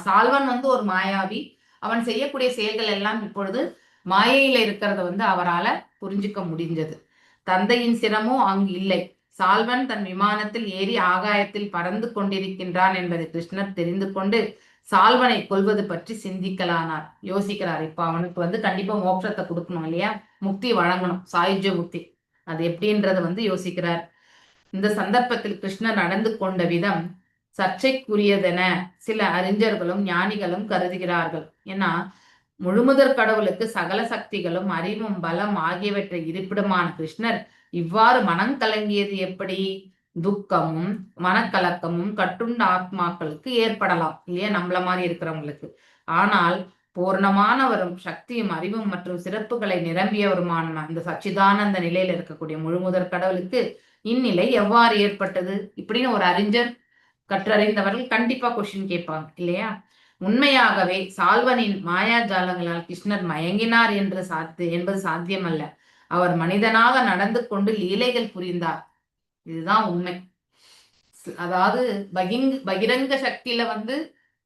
சால்வன் வந்து ஒரு மாயாவி. அவன் செய்யக்கூடிய செயல்கள் எல்லாம் இப்பொழுது மாயையில இருக்கிறத வந்து அவரால் புரிஞ்சுக்க முடிஞ்சது. தந்தையின் சிரமோ அங்கு இல்லை. சால்வன் தன் விமானத்தில் ஏறி ஆகாயத்தில் பறந்து கொண்டிருக்கின்றான் என்பதை கிருஷ்ணர் தெரிந்து கொண்டு சால்வனை கொல்வது பற்றி சிந்திக்கலானார். யோசிக்கிறார். இப்ப அவனுக்கு வந்து கண்டிப்பா மோட்சத்தை கொடுக்கணும் இல்லையா? முக்தி வழங்கணும், சாயுஜ்ய முக்தி. அது எப்படின்றத வந்து யோசிக்கிறார். இந்த சந்தர்ப்பத்தில் கிருஷ்ணர் நடந்து கொண்ட விதம் சர்ச்சைக்குரியதென சில அறிஞர்களும் ஞானிகளும் கருதுகிறார்கள். ஏன்னா முழுமுதற் கடவுளுக்கு சகல சக்திகளும் அறிவும் பலம் ஆகியவற்றை இருப்பிடமான கிருஷ்ணர் இவ்வாறு மனம் கலங்கியது எப்படி? துக்கமும் மனக்கலக்கமும் கட்டுண்ட ஆத்மாக்களுக்கு ஏற்படலாம் இல்லையா, நம்மள மாதிரி இருக்கிறவங்களுக்கு. ஆனால் பூர்ணமானவரும் சக்தியும் அறிவும் மற்றும் சிறப்புகளை நிரம்பியவருமான இந்த சச்சிதானந்த நிலையில இருக்கக்கூடிய முழுமுதற் கடவுளுக்கு இந்நிலை எவ்வாறு ஏற்பட்டது? இப்படின்னு ஒரு அறிஞர் கற்றறிந்தவர்கள் கண்டிப்பா கொஸ்டின் கேட்பாங்க இல்லையா? உண்மையாகவே சால்வனின் மாயாஜாலங்களால் கிருஷ்ணர் மயங்கினார் என்பது சாத்தியமல்ல. அவர் மனிதனாக நடந்து கொண்டு லீலைகள் புரிந்தார். இதுதான் உண்மை. அதாவது பகிரங்க சக்தியில வந்து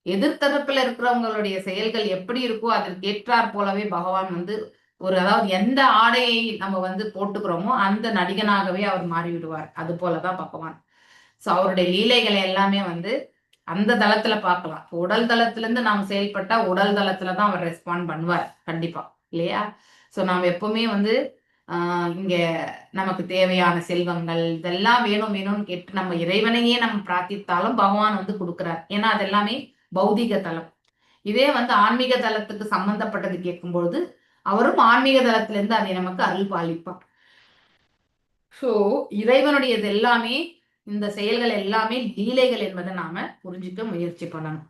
எதிர்த்தரப்புல இருக்கிறவங்களுடைய செயல்கள் எப்படி இருக்கோ அதற்கு ஏற்றாற் போலவே பகவான் வந்து அதாவது எந்த ஆடையை நம்ம வந்து போட்டுக்கிறோமோ அந்த நடிகனாகவே அவர் மாறிவிடுவார். அது போலதான் பகவான். ஸோ அவருடைய லீலைகளை எல்லாமே வந்து அந்த தளத்துல பார்க்கலாம். உடல் தளத்துல இருந்து நாம் செயல்பட்டா உடல் தளத்துலதான் அவர் ரெஸ்பாண்ட் பண்ணுவார் கண்டிப்பா இல்லையா? ஸோ நாம் எப்பவுமே வந்து இங்க நமக்கு தேவையான செல்வங்கள் இதெல்லாம் வேணும் வேணும்னு கேட்டு நம்ம இறைவனையே நம்ம பிரார்த்தித்தாலும் பகவான் வந்து கொடுக்கிறார். ஏன்னா அது எல்லாமே பௌதிக தளம். இதே வந்து ஆன்மீக தளத்துக்கு சம்பந்தப்பட்டது கேட்கும்பொழுது அவரும் ஆன்மீக தளத்துல இருந்து அதை நமக்கு அருள் பாலிப்பார். ஸோ இறைவனுடையது எல்லாமே, இந்த செயல்கள் எல்லாமே லீலைகள் என்பதை நாம புரிஞ்சுக்க முயற்சி பண்ணணும்.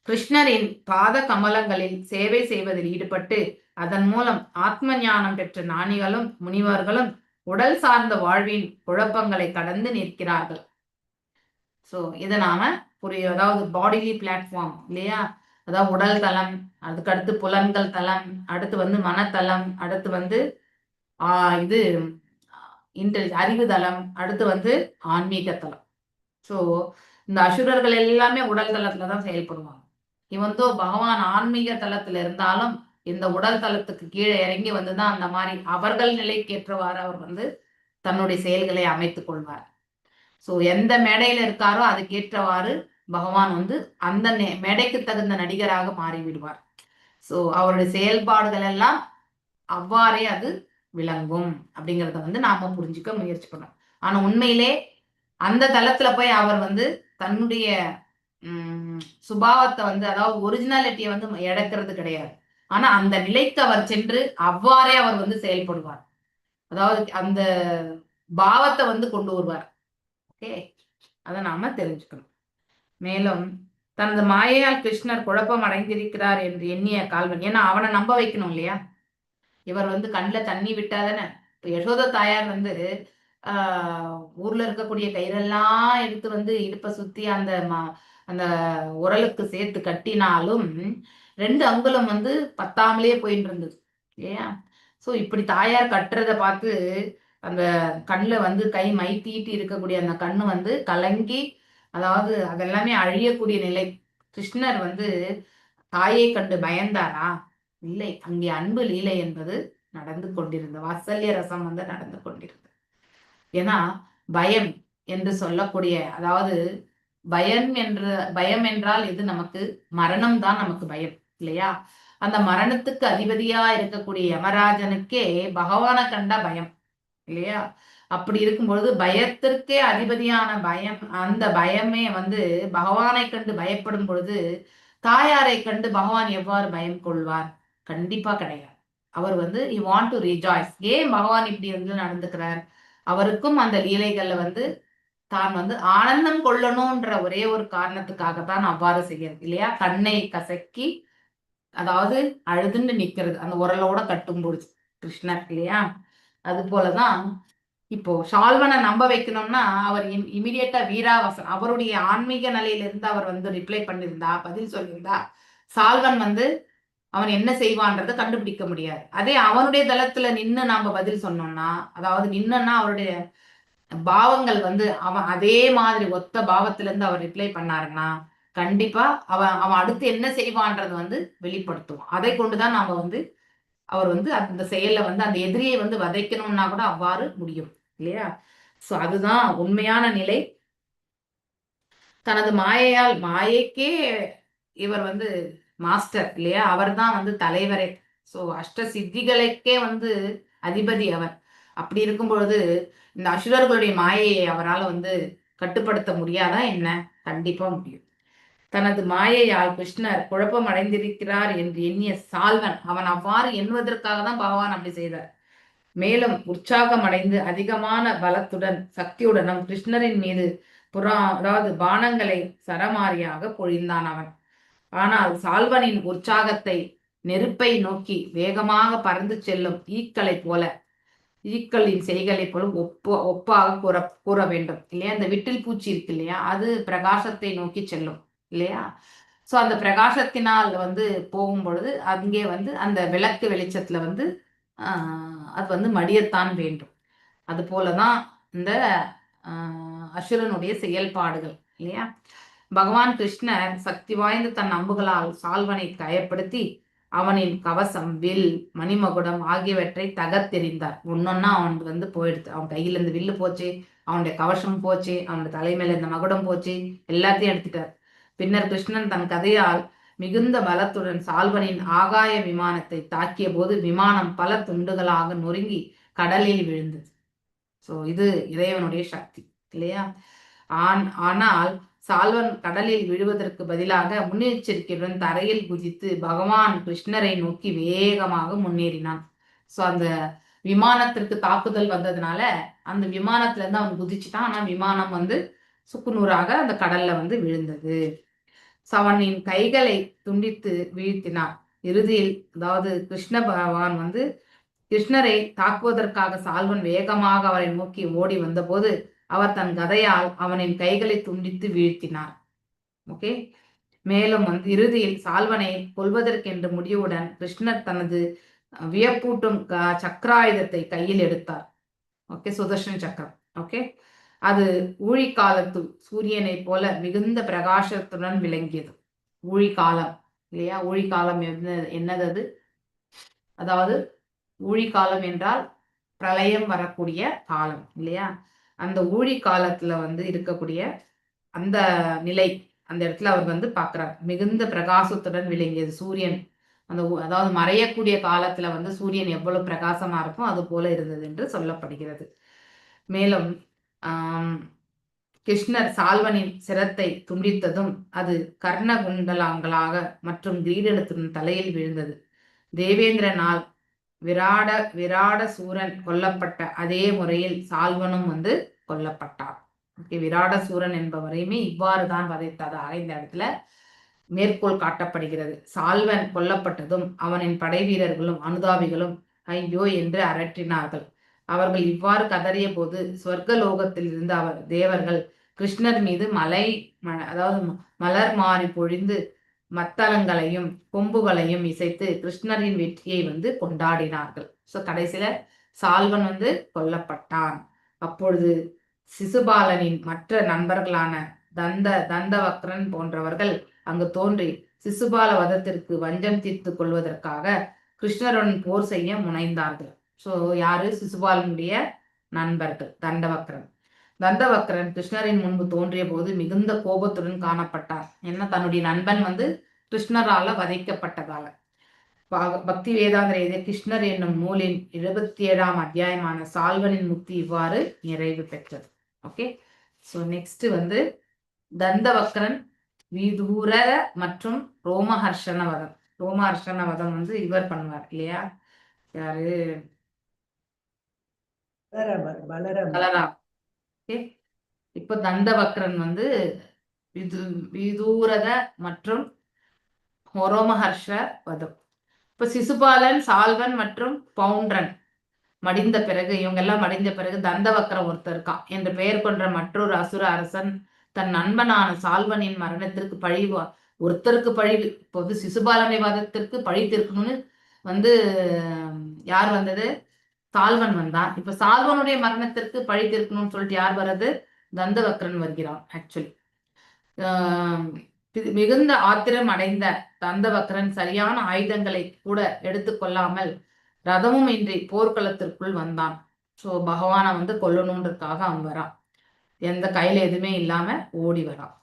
கிருஷ்ணரின் பாத கமலங்களில் சேவை செய்வதில் ஈடுபட்டு அதன் மூலம் ஆத்ம ஞானம் பெற்ற ஞானிகளும் முனிவர்களும் உடல் சார்ந்த வாழ்வின் குழப்பங்களை கடந்து நிற்கிறார்கள். ஸோ இதை நாம அதாவது பாடிலி பிளாட்ஃபார்ம் இல்லையா? அதாவது உடல் தளம், அதுக்கடுத்து புலன்கள் தளம், அடுத்து வந்து மனத்தளம், அடுத்து வந்து இது அறிவு தளம், அடுத்து வந்து ஆன்மீக தளம். ஸோ இந்த அசுரர்கள் எல்லாமே உடல் தளத்துல தான் செயல்படுவாங்க. இவந்தோ பகவான் ஆன்மீக தளத்துல இருந்தாலும் இந்த உடல் தளத்துக்கு கீழே இறங்கி வந்துதான் அந்த மாதிரி அவர்கள் நிலைக்கேற்றவாறு அவர் வந்து தன்னுடைய செயல்களை அமைத்துக் கொள்வார். ஸோ எந்த மேடையில இருக்காரோ அதுக்கேற்றவாறு பகவான் வந்து அந்த மேடைக்கு தகுந்த நடிகராக மாறிவிடுவார். ஸோ அவருடைய செயல்பாடுகள் எல்லாம் அவ்வாறே அது விளங்கும் அப்படிங்கிறத வந்து நாம புரிஞ்சுக்க முயற்சி பண்ணோம். ஆனா உண்மையிலே அந்த தளத்துல போய் அவர் வந்து தன்னுடைய சுபாவத்தை வந்து அதாவது ஒரிஜினாலிட்டியை வந்து இழக்கிறது கிடையாது. ஆனா அந்த நிலைக்கு அவர் சென்று அவ்வாறே அவர் வந்து செயல்படுவார். அதாவது அந்த பாவத்தை வந்து கொண்டு வருவார். ஓகே, அதை நாம தெரிஞ்சுக்கணும். மேலும் தனது மாயையால் கிருஷ்ணர் குழப்பம் அடைந்திருக்கிறார் என்று எண்ணிய கால்வன், ஏன்னா அவனை நம்ப வைக்கணும் இல்லையா? இவர் வந்து கண்ணில் தண்ணி விட்டாதானே. இப்ப யசோத தாயார் வந்து ஊர்ல இருக்கக்கூடிய கயிறெல்லாம் எடுத்து வந்து இடுப்பை சுத்தி அந்த உரலுக்கு சேர்த்து கட்டினாலும் 2 அங்குலம் வந்து பத்தாமலே போயிட்டு இருந்தது இல்லையா? ஸோ இப்படி தாயார் கட்டுறத பார்த்து அந்த கண்ணில் வந்து கை மை தீட்டி இருக்கக்கூடிய அந்த கண்ணு வந்து கலங்கி, அதாவது அதெல்லாமே அழியக்கூடிய நிலை. கிருஷ்ணர் வந்து தாயை கண்டு பயந்தாரா? இல்லை, அங்கே அன்பு லீலை என்பது நடந்து கொண்டிருந்த வாத்சல்ய ரசம் வந்து நடந்து கொண்டிருந்தது. ஏன்னா பயம் என்று சொல்லக்கூடிய, அதாவது பயம் என்றால் இது நமக்கு மரணம் தான் நமக்கு பயம் இல்லையா? அந்த மரணத்துக்கு அதிபதியா இருக்கக்கூடிய யமராஜனுக்கே பகவானை கண்டா பயம் இல்லையா? அப்படி இருக்கும்பொழுது பயத்திற்கே அதிபதியான பயம், அந்த பயமே வந்து பகவானை கண்டு பயப்படும் பொழுது தாயாரை கண்டு பகவான் எவ்வாறு பயம் கொள்வார்? கண்டிப்பா கிடையாது. அவர் வந்து he want to rejoice. ஏன் பகவான் இப்படி வந்து நடந்துக்கிறார்? அவருக்கும் அந்த லீலைகள்ல வந்து தான் வந்து ஆனந்தம் கொள்ளணும்ன்ற ஒரே ஒரு காரணத்துக்காகத்தான் அவ்வாறு செய்யறது இல்லையா? கண்ணை கசக்கி, அதாவது அழுதுன்னு நிக்கிறது அந்த உரலோட கட்டும்போது கிருஷ்ணர் இல்லையா? அது போலதான் இப்போ ஷால்வனை நம்ப வைக்கணும்னா அவர் இமிடியேட்டா வீராவசன் அவருடைய ஆன்மீக நிலையிலிருந்து அவர் வந்து ரிப்ளை பண்ணியிருந்தா, பதில் சொல்லியிருந்தா, சால்வன் வந்து அவன் என்ன செய்வான்றதை கண்டுபிடிக்க முடியாது. அதே அவனுடைய தளத்துல நின்னு நாம பதில் சொன்னோம்னா, அதாவது நின்னா அவருடைய பாவங்கள் வந்து அவன் அதே மாதிரி ஒத்த பாவத்துல இருந்து அவர் ரிப்ளை பண்ணாருன்னா, கண்டிப்பா அவன் அவன் அடுத்து என்ன செய்வான்றது வந்து வெளிப்படுத்துவான். அதை கொண்டுதான் நாம வந்து அவர் வந்து அந்த செயல்ல வந்து அந்த எதிரியை வந்து வதைக்கணும்னா கூட அவ்வாறு முடியும் இல்லையா? சோ அதுதான் உண்மையான நிலை. தனது மாயையால் மாயைக்கே இவர் வந்து மாஸ்டர் இல்லையா? அவர்தான் வந்து தலைவரே. சோ அஷ்ட சித்திகளுக்கே வந்து அதிபதி அவர். அப்படி இருக்கும் பொழுது இந்த அசுரர்களுடைய மாயையை அவரால வந்து கட்டுப்படுத்த முடியாதா என்ன? கண்டிப்பா முடியும். தனது மாயையால் கிருஷ்ணர் குழப்பம் அடைந்திருக்கிறார் என்று எண்ணிய சால்வன் அவன் அவ்வாறு எண்ணுவதற்காக தான் பகவான் அப்படி செய்தார். மேலும் உற்சாகம் அடைந்து அதிகமான பலத்துடன் சக்தியுடனும் கிருஷ்ணரின் மீது அதாவது பானங்களை சரமாரியாக பொழிந்தான் அவன். ஆனால் சால்வனின் உற்சாகத்தை நெருப்பை நோக்கி வேகமாக பறந்து செல்லும் ஈக்களின் செய்களை போல ஒப்பாக கூற வேண்டும் இல்லையா? இந்த விட்டில் பூச்சி இருக்கு இல்லையா? அது பிரகாசத்தை நோக்கி செல்லும் இல்லையா? சோ அந்த பிரகாசத்தினால் வந்து போகும் பொழுது அங்கே வந்து அந்த விளக்கு வெளிச்சத்துல வந்து அது வந்து மடியத்தான் வேண்டும். அது போலதான் இந்த அசுரனுடைய செயல்பாடுகள் இல்லையா? பகவான் கிருஷ்ணர் சக்தி வாய்ந்த தன் அம்புகளால் சால்வனை காயப்படுத்தி அவனின் கவசம், வில், மணிமகுடம் ஆகியவற்றை தகர்த்தெறிந்தார். ஒன்னொன்னா அவனுக்கு வந்து போயிடுது. அவன் கையில இருந்து வில்லு போச்சு, அவனுடைய கவசம் போச்சு, அவனுடைய தலைமையில இருந்த மகுடம் போச்சு, எல்லாத்தையும் எடுத்துட்டார். பின்னர் கிருஷ்ணன் தன் கதையால் மிகுந்த பலத்துடன் சால்வனின் ஆகாய விமானத்தை தாக்கிய போது விமானம் பல துண்டுகளாக நொறுங்கி கடலில் விழுந்தது. சோ இது இறைவனுடைய சக்தி இல்லையா? ஆனால் சால்வன் கடலில் விழுவதற்கு பதிலாக முன்னெச்சரிக்கையுடன் தரையில் குதித்து பகவான் கிருஷ்ணரை நோக்கி வேகமாக முன்னேறினான். சோ அந்த விமானத்திற்கு தாக்குதல் வந்ததுனால அந்த விமானத்துல இருந்து அவன் குதிச்சுட்டான். ஆனா விமானம் வந்து சுக்குநூறாக அந்த கடல்ல வந்து விழுந்தது. அவனின் கைகளை துண்டித்து வீழ்த்தினார். இறுதியில் அதாவது கிருஷ்ண பகவான் வந்து கிருஷ்ணரை தாக்குவதற்காக சால்வன் வேகமாக அவரை நோக்கி ஓடி வந்தபோது அவர் தன் கதையால் அவனின் கைகளை துண்டித்து வீழ்த்தினார். ஓகே. மேலும் வந்து இறுதியில் சால்வனை கொல்வதற்கென்று முடிவுடன் கிருஷ்ணர் தனது வியப்பூட்டும் சக்கராயுதத்தை கையில் எடுத்தார். ஓகே, சுதர்ஷன சக்கரம். ஓகே, அது ஊழிக்காலத்து சூரியனை போல மிகுந்த பிரகாசத்துடன் விளங்கியது. ஊழிக்காலம் இல்லையா? ஊழிக்காலம் என்னது அது? அதாவது ஊழிக்காலம் என்றால் பிரளயம் வரக்கூடிய காலம் இல்லையா? அந்த ஊழி காலத்துல வந்து இருக்கக்கூடிய அந்த நிலை, அந்த இடத்துல அவர் வந்து பார்க்கிறார். மிகுந்த பிரகாசத்துடன் விளங்கியது சூரியன். அதாவது மறையக்கூடிய காலத்துல வந்து சூரியன் எவ்வளவு பிரகாசமா இருக்கும் அது போல இருந்தது என்று சொல்லப்படுகிறது. மேலும் கிருஷ்ணர் சால்வனின் சிரத்தை துண்டித்ததும் அது கர்ண குண்டலாங்களாக மற்றும் கிரீடத்துடன் தலையில் விழுந்தது. தேவேந்திரனால் விராட சூரன் கொல்லப்பட்ட அதே முறையில் சால்வனும் வந்து கொல்லப்பட்டார். விராட சூரன் என்பவரையுமே இவ்வாறு தான் வதைத்ததாக இந்த இடத்துல மேற்கோள் காட்டப்படுகிறது. சால்வன் கொல்லப்பட்டதும் அவனின் படை வீரர்களும் அனுதாபிகளும் ஐயோ என்று அரற்றினார்கள். அவர்கள் இவ்வாறு கதறிய போது சொர்க்கலோகத்தில் இருந்த தேவர்கள் கிருஷ்ணர் மீது அதாவது மலர் மாறி பொழிந்து மத்தளங்களையும் கொம்புகளையும் இசைத்து கிருஷ்ணரின் வெற்றியை வந்து கொண்டாடினார்கள். சோ கடைசியில சால்வன் வந்து கொல்லப்பட்டான். அப்பொழுது சிசுபாலனின் மற்ற நண்பர்களான தந்தவக்ரன் போன்றவர்கள் அங்கு தோன்றி சிசுபால வதத்திற்கு வஞ்சம் தீர்த்து கொள்வதற்காக கிருஷ்ணருடன் போர் செய்ய முனைந்தார்கள். சோ யாரு? சிசுபாலனுடைய நண்பர்கள் தந்தவக்ரன் கிருஷ்ணரின் முன்பு தோன்றிய போது மிகுந்த கோபத்துடன் காணப்பட்டார். என்ன? தன்னுடைய நண்பன் வந்து கிருஷ்ணரால வதைக்கப்பட்டதால. பக்தி வேதாந்தர எழுதிய கிருஷ்ணர் என்னும் நூலின் 77ஆம் அத்தியாயமான சால்வனின் முக்தி இவ்வாறு நிறைவு பெற்றது. ஓகே, சோ நெக்ஸ்ட் வந்து தந்தவக்ரன், விதூர மற்றும் ரோமஹர்ஷன வதம் வந்து இவர் பண்ணுவார் இல்லையா? யாரு? பலராம். ஓகே, இப்ப தந்தவக்ரன் வந்து விதூரத மற்றும் ஹோரோமஹர்ஷ வதம். இப்ப சிசுபாலன், சால்வன் மற்றும் பவுண்ட்ரன் மடிந்த பிறகு, இவங்க எல்லாம் மடிந்த பிறகு தந்தவக்ரம் ஒருத்தர் இருக்கான் என்று பெயர் கொண்ட மற்றொரு அசுர அரசன் தன் நண்பனான சால்வனின் மரணத்திற்கு ஒருத்தருக்கு பழிவு. இப்போது சிசுபாலனை வதத்திற்கு பழி தீர்க்கணும்னு வந்து யார் வந்தது? சால்வன் வந்தான். இப்ப சால்வனுடைய மரணத்திற்கு பழி தீர்க்கணும்னு சொல்லிட்டு யார் வர்றது? தந்தவக்ரன் வருகிறான். ஆக்சுவலி மிகுந்த ஆத்திரம் அடைந்த தந்தவக்ரன் சரியான ஆயுதங்களை கூட எடுத்துக்கொள்ளாமல் ரதமும் இன்றி போர்க்களத்திற்குள் வந்தான். ஸோ பகவானை வந்து கொல்லணுன்றதுக்காக அவன் வரான். எந்த கையில எதுவுமே இல்லாம ஓடி வரான்.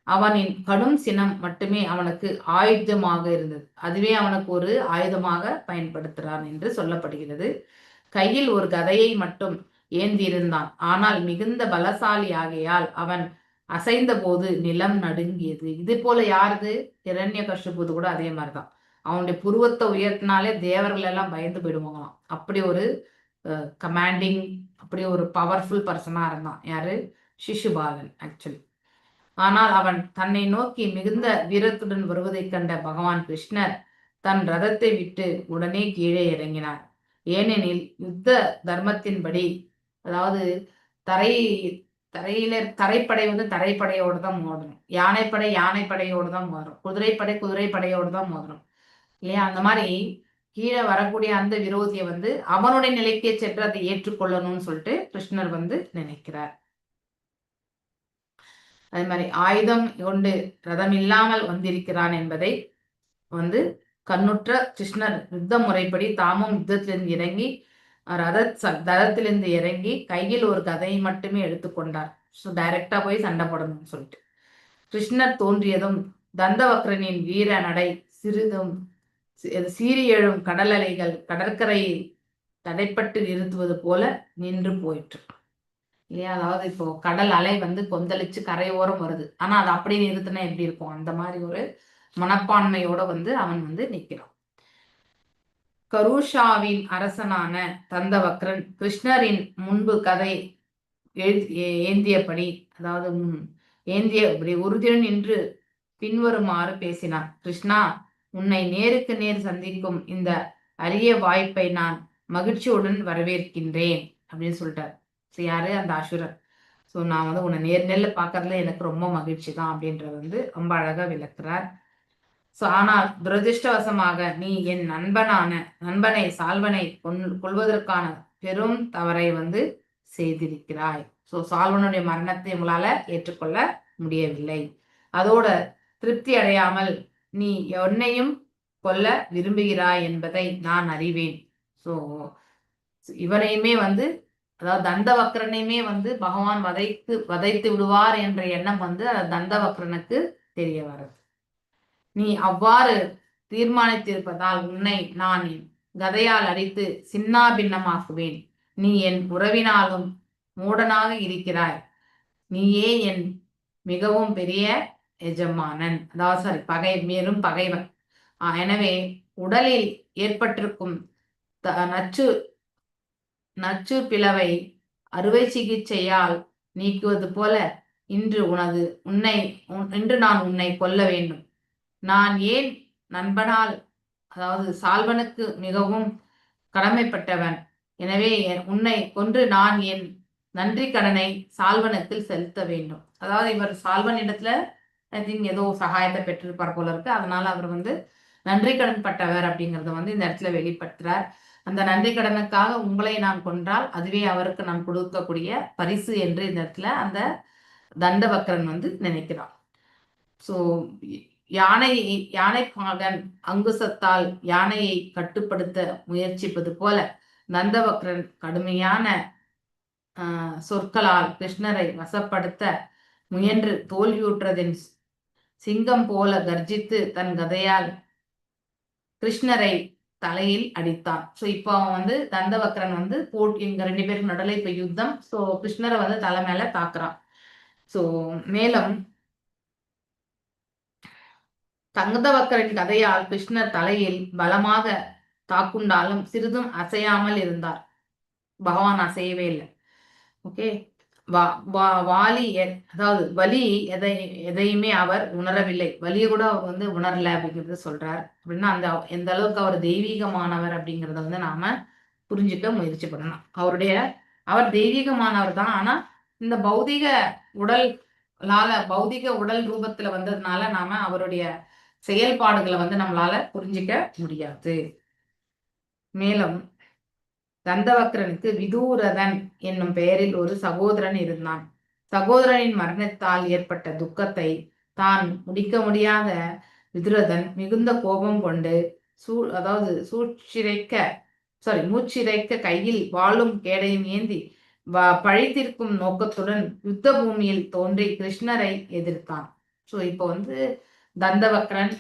அவனின் கடும் சினம் மட்டுமே அவனுக்கு ஆயுதமாக இருந்தது. அதுவே அவனுக்கு ஒரு ஆயுதமாக பயன்படுத்துகிறான் என்று சொல்லப்படுகிறது. கையில் ஒரு கதையை மட்டும் ஏந்தியிருந்தான். ஆனால் மிகுந்த பலசாலி ஆகையால் அவன் அசைந்த போது நிலம் நடுங்கியது. இது போல யாருது? இரண்யகசிபுது கூட அதே மாதிரிதான். அவனுடைய புருவத்தை உயர்த்தினாலே தேவர்கள் எல்லாம் பயந்து போயிடுவாங்களாம். அப்படி ஒரு கமாண்டிங், அப்படி ஒரு பவர்ஃபுல் பர்சனா இருந்தான். யாரு? சிசுபாலன் ஆக்சுவலி. ஆனால் அவன் தன்னை நோக்கி மிகுந்த வீரத்துடன் வருவதைக் கண்ட பகவான் கிருஷ்ணர் தன் ரதத்தை விட்டு உடனே கீழே இறங்கினார். ஏனெனில் யுத்த தர்மத்தின்படி, அதாவது தரைப்படை வந்து தரைப்படையோடு தான் மோதணும், யானைப்படை யானைப்படையோடு தான் மோதணும், குதிரைப்படை குதிரைப்படையோடு தான் மோதணும் இல்லையா? அந்த மாதிரி கீழே வரக்கூடிய அந்த விரோதியை வந்து அவனுடைய நிலைக்கே சென்று அதை ஏற்றுக்கொள்ளணும்னு சொல்லிட்டு கிருஷ்ணர் வந்து நினைக்கிறார். அதே மாதிரி ஆயுதம் கொண்டு ரதம் இல்லாமல் வந்திருக்கிறான் என்பதை வந்து கண்ணுற்ற கிருஷ்ணர் யுத்த முறைப்படி தாமும் யுத்தத்திலிருந்து இறங்கி ரதத்திலிருந்து இறங்கி கையில் ஒரு கதையை மட்டுமே எடுத்துக்கொண்டார். ஸோ டைரக்டா போய் சண்டை போடணும்னு சொல்லிட்டு கிருஷ்ணர் தோன்றியதும் தந்தவக்ரனின் வீர நடை சிறிதும் சீறி எழும் கடல் அலைகள் கடற்கரையை தடைப்பட்டு நிறுத்துவது போல நின்று போயிற்று இல்லையா? அதாவது இப்போ கடல் அலை வந்து கொந்தளிச்சு கரையோரம் வருது, ஆனா அது அப்படியே நிறுத்தினா எப்படி இருக்கும்? அந்த மாதிரி ஒரு மனப்பான்மையோட வந்து அவன் வந்து நிற்கிறான். கருஷாவின் அரசனான தந்தவக்ரன் கிருஷ்ணரின் முன்பு கதை ஏந்தியபடி, அதாவது ஏந்தியபடி உறுதியுடன் நின்று பின்வருமாறு பேசினான். கிருஷ்ணா, உன்னை நேருக்கு நேர் சந்திக்கும் இந்த அரிய வாய்ப்பை நான் மகிழ்ச்சியுடன் வரவேற்கின்றேன் அப்படின்னு சொல்லிட்டார். யாரு? அந்த அசுரன். ஸோ நான் வந்து உன்னை நேர்ல பார்க்கறதுல எனக்கு ரொம்ப மகிழ்ச்சி தான் அப்படின்றது வந்து ரொம்ப அழகா விளக்குறார். ஸோ ஆனால் துரதிருஷ்டவசமாக நீ என் நண்பனை சால்வனை கொள்வதற்கான பெரும் தவறை வந்து செய்திருக்கிறாய். ஸோ சால்வனுடைய மரணத்தை உங்களால ஏற்றுக்கொள்ள முடியவில்லை. அதோட திருப்தி அடையாமல் நீ என்னையும் கொல்ல விரும்புகிறாய் என்பதை நான் அறிவேன். ஸோ இவனையுமே வந்து, அதாவது தந்தவக்ரனையுமே வந்து பகவான் வதைத்து விடுவார் என்ற எண்ணம் வந்து தந்தவக்ரனுக்கு தெரிய வருது. நீ அவ்வாறு தீர்மானித்திருப்பதால் உன்னை நான் கதையால் அடித்து சின்னாபின்னமாக்குவேன். நீ என் உறவினாலும் மூடனாக இருக்கிறாய். நீயே என் மிகவும் பெரிய எஜமானன், அதாவது மேலும் பகைவன். எனவே உடலில் ஏற்பட்டிருக்கும் நச்சு பிளவை அறுவை சிகிச்சையால் நீக்குவது போல இன்று நான் உன்னை கொல்ல வேண்டும். நான் ஏன் நண்பனால், அதாவது சால்வனுக்கு மிகவும் கடமைப்பட்டவன். எனவே உன்னை கொன்று நான் என் நன்றி கடனை சால்வனத்தில் செலுத்த வேண்டும். அதாவது இவர் சால்வன் இடத்துல ஐ திங்க் ஏதோ சகாயத்தை பெற்றிருப்பார் போல இருக்கு. அதனால அவர் வந்து நன்றி கடன் பட்டவர் அப்படிங்கிறத வந்து இந்த இடத்துல வெளிப்படுத்துறார். அந்த நன்றி கடனுக்காக உங்களை நான் கொன்றால் அதுவே அவருக்கு நான் கொடுக்கக்கூடிய பரிசு என்று இந்த இடத்துல அந்த தண்டவக்ரன் வந்து நினைக்கிறான். ஸோ யானை பாகன் அங்குசத்தால் யானையை கட்டுப்படுத்த முயற்சிப்பது போல நந்தவக்ரன் கடுமையான சொற்களால் கிருஷ்ணரை வசப்படுத்த முயன்று தோல்வியுற்றதின் சிங்கம் போல கர்ஜித்து தன் கதையால் கிருஷ்ணரை தலையில் அடித்தான். ஸோ இப்போ அவன் வந்து தந்தவக்ரன் வந்து இங்க 2 பேருக்கு நடுவில் இப்ப யுத்தம். ஸோ கிருஷ்ணரை வந்து தலை மேல தாக்குறான். ஸோ மேலும் தந்தவக்ரன் கதையால் கிருஷ்ணர் தலையில் பலமாக தாக்குண்டாலும் சிறிதும் அசையாமல் இருந்தார். பகவான் அசையவே இல்லை. ஓகே. வாலி அதாவது வலி எதையுமே அவர் உணரவில்லை, வலியை கூட அவர் வந்து உணரல அப்படிங்கறத சொல்றார். அப்படின்னா அந்த எந்த அளவுக்கு அவர் தெய்வீகமானவர் அப்படிங்கறத வந்து நாம புரிஞ்சுக்க முயற்சி பண்ணணும். அவர் தெய்வீகமானவர் தான். ஆனா இந்த பௌதிக உடல் ரூபத்துல வந்ததுனால நாம அவருடைய செயல்பாடுகளை வந்து நம்மளால புரிஞ்சிக்க முடியாது. மேலும் தந்தவக்ரனுக்கு விதூரதன் என்னும் பெயரில் ஒரு சகோதரன் இருந்தான். சகோதரனின் மரணத்தால் ஏற்பட்ட துக்கத்தை தான் முடிக்க முடியாத விதுரதன் மிகுந்த கோபம் கொண்டு அதாவது மூச்சிறைக்க கையில் வாளும் கேடையும் ஏந்தி பழித்திருக்கும் நோக்கத்துடன் யுத்த பூமியில் தோன்றி கிருஷ்ணரை எதிர்த்தான். ஸோ இப்போ வந்து தந்தவக்ரன்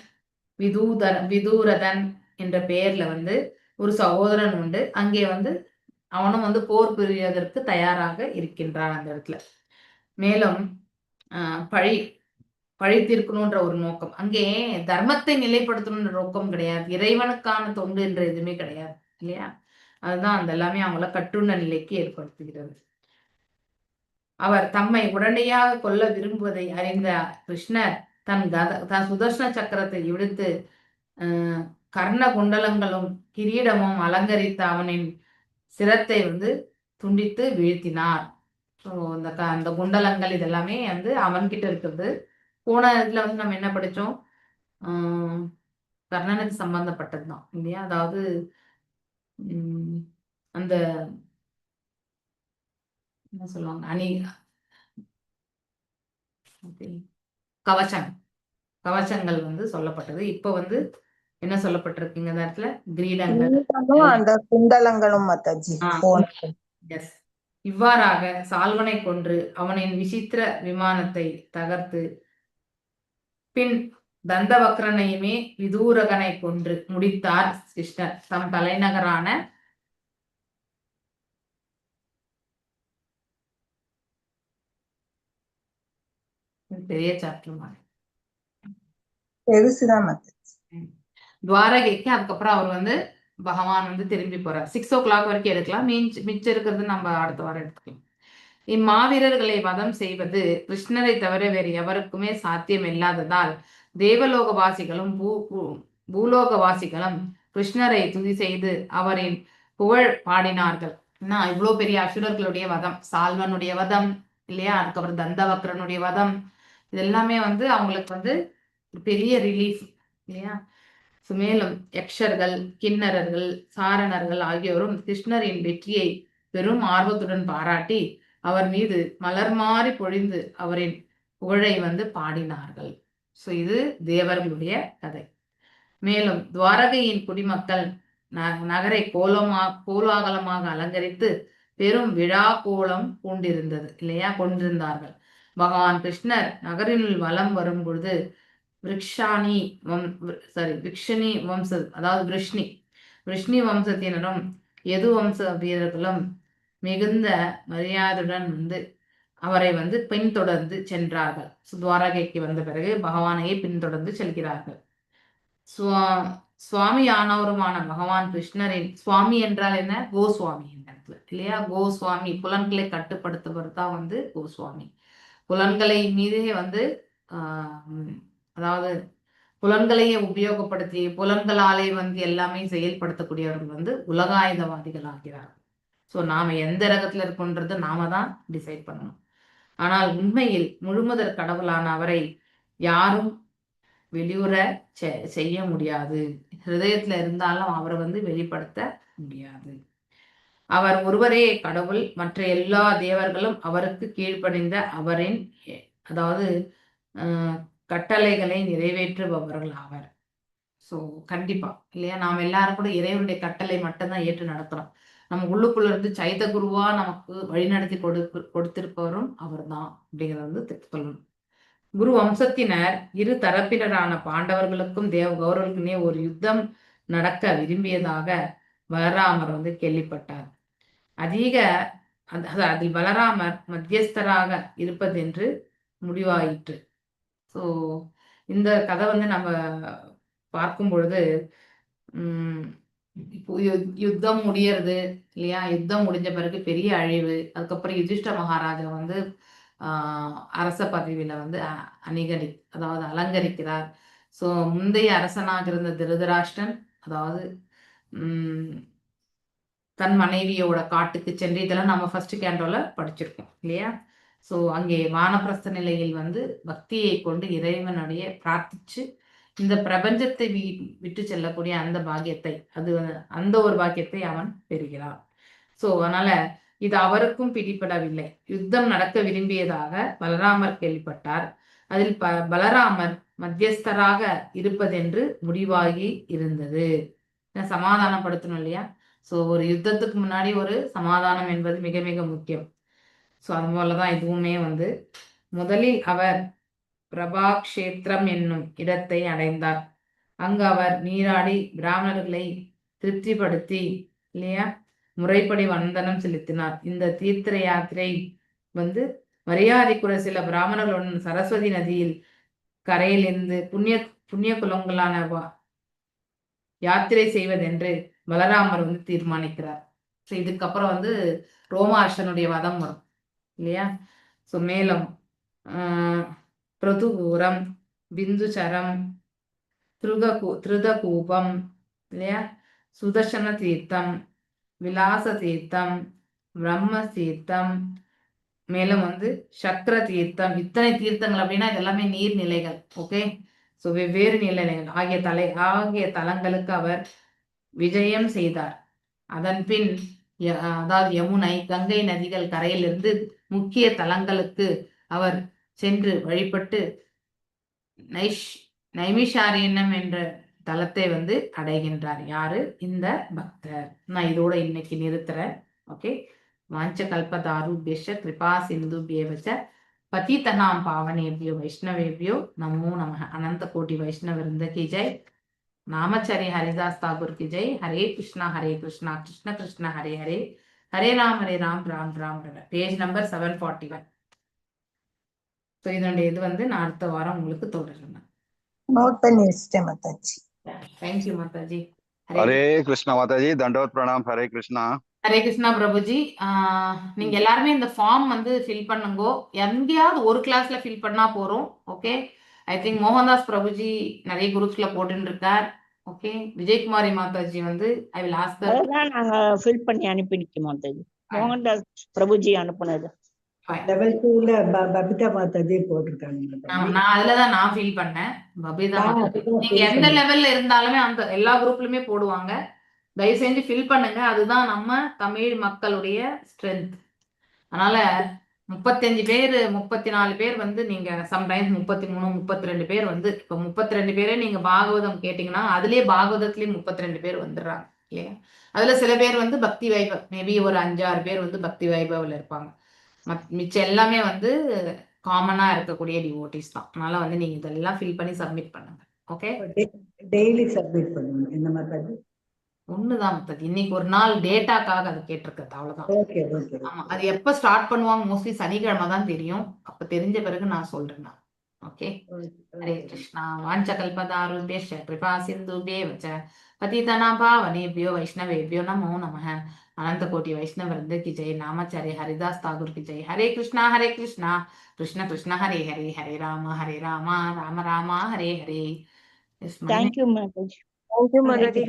விதூரதன் என்ற பெயர்ல வந்து ஒரு சகோதரன் உண்டு. அங்கே வந்து அவனும் வந்து போர் புரிவதற்கு தயாராக இருக்கின்றான் அந்த இடத்துல. மேலும் பழி தீர்க்கணுன்ற ஒரு நோக்கம், அங்கே தர்மத்தை நிலைப்படுத்தணுன்ற நோக்கம் கிடையாது, இறைவனுக்கான தொண்டு என்ற எதுவுமே கிடையாது இல்லையா. அதுதான் அந்த எல்லாமே அவங்கள கட்டுண்ட நிலைக்கு ஏற்படுத்துகிறது. அவர் தம்மை உடனடியாக கொல்ல விரும்புவதை அறிந்த கிருஷ்ணர் தன் சுதர்சன சக்கரத்தை விடுத்து கர்ண குண்டலங்களும் கிரீடமும் அலங்கரித்த அவனின் சிரத்தை வந்து துண்டித்து வீழ்த்தினார். ஸோ அந்த குண்டலங்கள் இதெல்லாமே வந்து அவன்கிட்ட இருக்கிறது. போன இதுல வந்து நம்ம என்ன படிச்சோம், கர்ணனுக்கு சம்பந்தப்பட்டதுதான் இல்லையா. அதாவது அந்த என்ன சொல்லுவாங்க, கவச்சங்கள் வந்து சொல்லப்பட்டது. இப்ப வந்து என்ன சொல்லப்பட்டிருக்குங்க இந்த இடத்துல, கிரீடங்கள் அந்த குண்டலங்களும் மாதாஜி. இவ்வாறாக சால்வனை கொன்று அவனின் விசித்திர விமானத்தை தகர்த்து பின் தந்தவக்ரனையுமே விதூரகனை கொன்று முடித்தார் கிருஷ்ணர். தம் தலைநகரான பெரிய சாப்டர் துவாரகைக்கு. அதுக்கப்புறம் அவர் வந்து பகவான் வந்து திரும்பி போறார். 6 o'clock வரைக்கும் எடுக்கலாம், மிச்சம் இருக்கிறது நம்ம அடுத்த வாரம் எடுத்துக்கலாம். இம்மாவீரர்களை வதம் செய்வது கிருஷ்ணரை தவிர வேறு எவருக்குமே சாத்தியம் இல்லாததால் தேவலோகவாசிகளும் பூலோகவாசிகளும் கிருஷ்ணரை துதி செய்து அவரின் புகழ் பாடினார்கள். இவ்வளவு பெரிய அசுரர்களுடைய வதம், சால்வனுடைய வதம் இல்லையா, அதுக்கப்புறம் தந்தவக்ரனுடைய வதம், இது எல்லாமே வந்து அவங்களுக்கு வந்து பெரிய ரிலீஃப் இல்லையா. மேலும் யக்ஷர்கள், கிண்ணறர்கள், சாரணர்கள் ஆகியோரும் கிருஷ்ணரின் வெற்றியை பெரும் ஆர்வத்துடன் பாராட்டி அவர் மீது மலர் மாறி பொழிந்து அவரின் புகழை வந்து பாடினார்கள். ஸோ இது தேவர்களுடைய கதை. மேலும் துவாரகையின் குடிமக்கள் நகரை கோலாகலமாக அலங்கரித்து பெரும் விழா கோலம் கொண்டிருந்தார்கள். பகவான் கிருஷ்ணர் நகரினுள் வலம் வரும் பொழுது விருஷ்ணி வம்சத்தினரும் யது வம்ச வீரர்களும் மிகுந்த மரியாதையுடன் வந்து அவரை வந்து பின்தொடர்ந்து சென்றார்கள். துவாரகைக்கு வந்த பிறகு பகவானையே பின்தொடர்ந்து செல்கிறார்கள். சுவாமி ஆனவருமான பகவான் கிருஷ்ணரின், சுவாமி என்றால் என்ன, கோஸ்வாமி இல்லையா. கோஸ்வாமி புலன்களை கட்டுப்படுத்துவர் தான் வந்து கோஸ்வாமி. புலன்களை மீதே வந்து அதாவது புலன்களையே உபயோகப்படுத்தி புலன்களாலே வந்து எல்லாமே செயல்படுத்தக்கூடியவர்கள் வந்து உலகாயுதவாதிகள் ஆகிறார்கள். ஸோ நாம எந்த ரகத்துல இருக்கோன்றது நாம தான் டிசைட் பண்ணணும். ஆனால் உண்மையில் முழுமுதற் கடவுளான அவரை யாரும் வெளியுற செய்ய முடியாது. ஹிருதயத்துல இருந்தாலும் அவரை வந்து வெளிப்படுத்த முடியாது. அவர் ஒருவரே கடவுள், மற்ற எல்லா தேவர்களும் அவருக்கு கீழ்ப்படிந்த அவரின் அதாவது கட்டளைகளை நிறைவேற்றுபவர்கள் ஆவர். ஸோ கண்டிப்பா இல்லையா, நாம் எல்லாரும் கூட இறைவனுடைய கட்டளை மட்டும்தான் ஏற்று நடத்துறோம். நம்ம உள்ளுக்குள்ள இருந்து சைத குருவா நமக்கு வழிநடத்தி கொடுத்திருப்பவரும் அவர் தான் அப்படிங்கிறத வந்து சொல்லணும். குரு வம்சத்தினர் இரு தரப்பினரான பாண்டவர்களுக்கும் கௌரவர்களுக்குமே ஒரு யுத்தம் நடக்க விரும்பியதாக பலராமர் வந்து கேள்விப்பட்டார். அதில் பலராமர் மத்தியஸ்தராக இருப்பதென்று முடிவாயிற்று. ஸோ இந்த கதை வந்து நம்ம பார்க்கும் பொழுது இப்போ யுத்தம் முடியறது இல்லையா? யுத்தம் முடிஞ்ச பிறகு பெரிய அழிவு. அதுக்கப்புறம் யுதிஷ்ட மகாராஜா வந்து அரச பதவியில வந்து அதாவது அலங்கரிக்கிறார். ஸோ முந்தைய அரசனாக இருந்த திருதராஷ்டிரன், அதாவது தன் மனைவியோட காட்டுக்கு சென்று, இதெல்லாம் நம்ம ஃபர்ஸ்ட் கேண்டோல படிச்சிருக்கோம் இல்லையா? ஸோ அங்கே வானப்பிரஸ்த நிலையில் வந்து பக்தியை கொண்டு இறைவனுடைய பிரார்த்திச்சு இந்த பிரபஞ்சத்தை விட்டு செல்லக்கூடிய அந்த பாக்கியத்தை, அந்த ஒரு பாக்கியத்தை அவன் பெறுகிறான். ஸோ அதனால இது அவருக்கும் பிடிபடவில்லை. யுத்தம் நடக்க விரும்பியதாக பலராமர் கேள்விப்பட்டார். அதில் பலராமர் மத்தியஸ்தராக இருப்பதென்று முடிவாகி இருந்தது. சமாதானப்படுத்தணும் இல்லையா? ஸோ ஒரு யுத்தத்துக்கு முன்னாடி ஒரு சமாதானம் என்பது மிக மிக முக்கியம். ஸோ அது போலதான் இதுவுமே வந்து முதலில் அவர் பிரபாக்ஷேத்திரம் என்னும் இடத்தை அடைந்தார். அங்கு அவர் நீராடி பிராமணர்களை திருப்திப்படுத்தி இல்லையா முறைப்படி வந்தனம் செலுத்தினார். இந்த தீர்த்த யாத்திரை வந்து மரியாதைக்குரிய சில பிராமணர்களுடன் சரஸ்வதி நதியில் கரையிலிருந்து புண்ணிய குலங்களான யாத்திரை செய்வதென்று பலராமர் வந்து தீர்மானிக்கிறார். ஸோ இதுக்கப்புறம் வந்து ரோமார்ஷனுடைய வதம் வரும் இல்லையா? ஸோ மேலும் பிரதுகூரம், பிந்துசரம், திருதகூபம் இல்லையா, சுதர்சன தீர்த்தம், விலாச தீர்த்தம், பிரம்ம தீர்த்தம், மேலும் வந்து சக்கர தீர்த்தம், இத்தனை தீர்த்தங்கள் அப்படின்னா இதெல்லாமே நீர்நிலைகள். ஓகே, ஸோ வெவ்வேறு நிலைகள் ஆகிய தலங்களுக்கு அவர் விஜயம் செய்தார். அதன் பின் அதாவது யமுனை, கங்கை நதிகள் கரையிலிருந்து முக்கிய தலங்களுக்கு அவர் சென்று வழிபட்டு நைமிஷாரண்யம் என்ற தலத்தை வந்து அடைகின்றார். யாரு? இந்த பக்தர். நான் இதோட இன்னைக்கு நிறுத்துறேன். ஓகே, வாஞ்ச கல்பதாருபியஸ்ச கிருபா சிந்துபியவச்ச பதிதனாம் பாவனேபியோ வைஷ்ணவேபியோ நமோ நமः. அனந்த கோட்டி வைஷ்ணவ விருந்த கி ஜெய். நாமச்சரி ஹரிதாஸ் தாகூர் கி Jai. Hare Krishna Krishna Krishna Hare Hare, Hare Ram Ram Ram. Page number 741. So இதனுடைய இது வந்து நான் அடுத்த வாரம் உங்களுக்கு தொடர்றேன். நோட் பண்ணி வச்சிட்டேன் மாதாஜி. தேங்க்யூ மாதாஜி. ஹரே கிருஷ்ணா மாதாஜி, தண்டவத் பிரணாம். ஹரே கிருஷ்ணா. ஹரே கிருஷ்ணா பிரபுஜி. நீங்க எல்லாருமே இந்த ஃபார்ம் வந்து ஃபில் பண்ணுங்கோ. எங்கேயாவது ஒரு கிளாஸ்ல ஃபில் பண்ணா போறோம். Okay, I think Mohandas Prabhuji நிறைய குரூப்ஸ்ல போட்டுன்னு இருக்கார். ஓகே, விஜயகுமாரி மாதாஜி வந்து ஐ வில் ஆஸ்க் ஹர். அதெல்லாம் நாங்க ஃபில் பண்ணி அனுப்பிடுக்கோம் மாதாஜி. மோகன்தாஸ் பிரபுஜி அனுப்புனது. லெவல் 2ல பபிதா மாதாஜி போட்டிருக்காங்க. நான் அதுலதான் நான் ஃபீல் பண்ணேன். பபிதா மாதாஜி நீங்க எந்த லெவல்ல இருந்தாலுமே அந்த எல்லா குரூப்லயுமே போடுவாங்க. தயவு செஞ்சு ஃபில் பண்ணுங்க. அதுதான் நம்ம தமிழ் மக்களுடைய ஸ்ட்ரென்த். அதனால 35 பேர் 34 பேர் வந்து நீங்க சம்டைம்ஸ் 33 32 பேர் வந்து இப்ப 32 பேரே நீங்க பாகவதம் கேட்டீங்கன்னா அதுலயே பாகவதத்திலயே 32 பேர் வந்துடுறாங்க இல்லையா? அதுல சில பேர் வந்து பக்தி வைபவ், மேபி ஒரு 5-6 பேர் வந்து பக்தி வைபவ்ல இருப்பாங்க. மிச்சம் எல்லாமே வந்து காமனா இருக்கக்கூடிய டிவோட்டிஸ் தான். அதனால வந்து நீங்க இதெல்லாம் ஃபில் பண்ணி சப்மிட் பண்ணுங்க. ஓகே, டெய்லி சப்மிட் பண்ணுங்க. என்ன மாதிரி ஒண்ணுதான் மத்தது. இன்னைக்கு ஒரு நாள் டேட்டாக்காக அது கேட்டிருக்கிறது, அவ்வளவுதான். ஆமா, அது எப்ப ஸ்டார்ட் பண்ணுவாங்க மோஸ்ட்லி சனிக்கிழமை தான் தெரியும். அப்ப தெரிஞ்ச பிறகு நான் சொல்றேன். ஓகே, ஹரே கிருஷ்ணா. வாஞ்ச கல்பதாருபியஸ்ச கிருபா சிந்துபியவச்ச பதிதனாம் பாவனேபியோ வைஷ்ணவேபியோ நமோ நமः. அனந்த கோட்டி வைஷ்ணவ விருந்த கி ஜெய். நாமச்சாரிய ஹரிதாஸ் தாகூர் கி ஜெய். ஹரே கிருஷ்ணா கிருஷ்ண கிருஷ்ண ஹரே ஹரே, ஹரே ராம ராம ராம ஹரே ஹரே. தேங்க்யூ மாதாஜி. தேங்க்யூ மாதாஜி.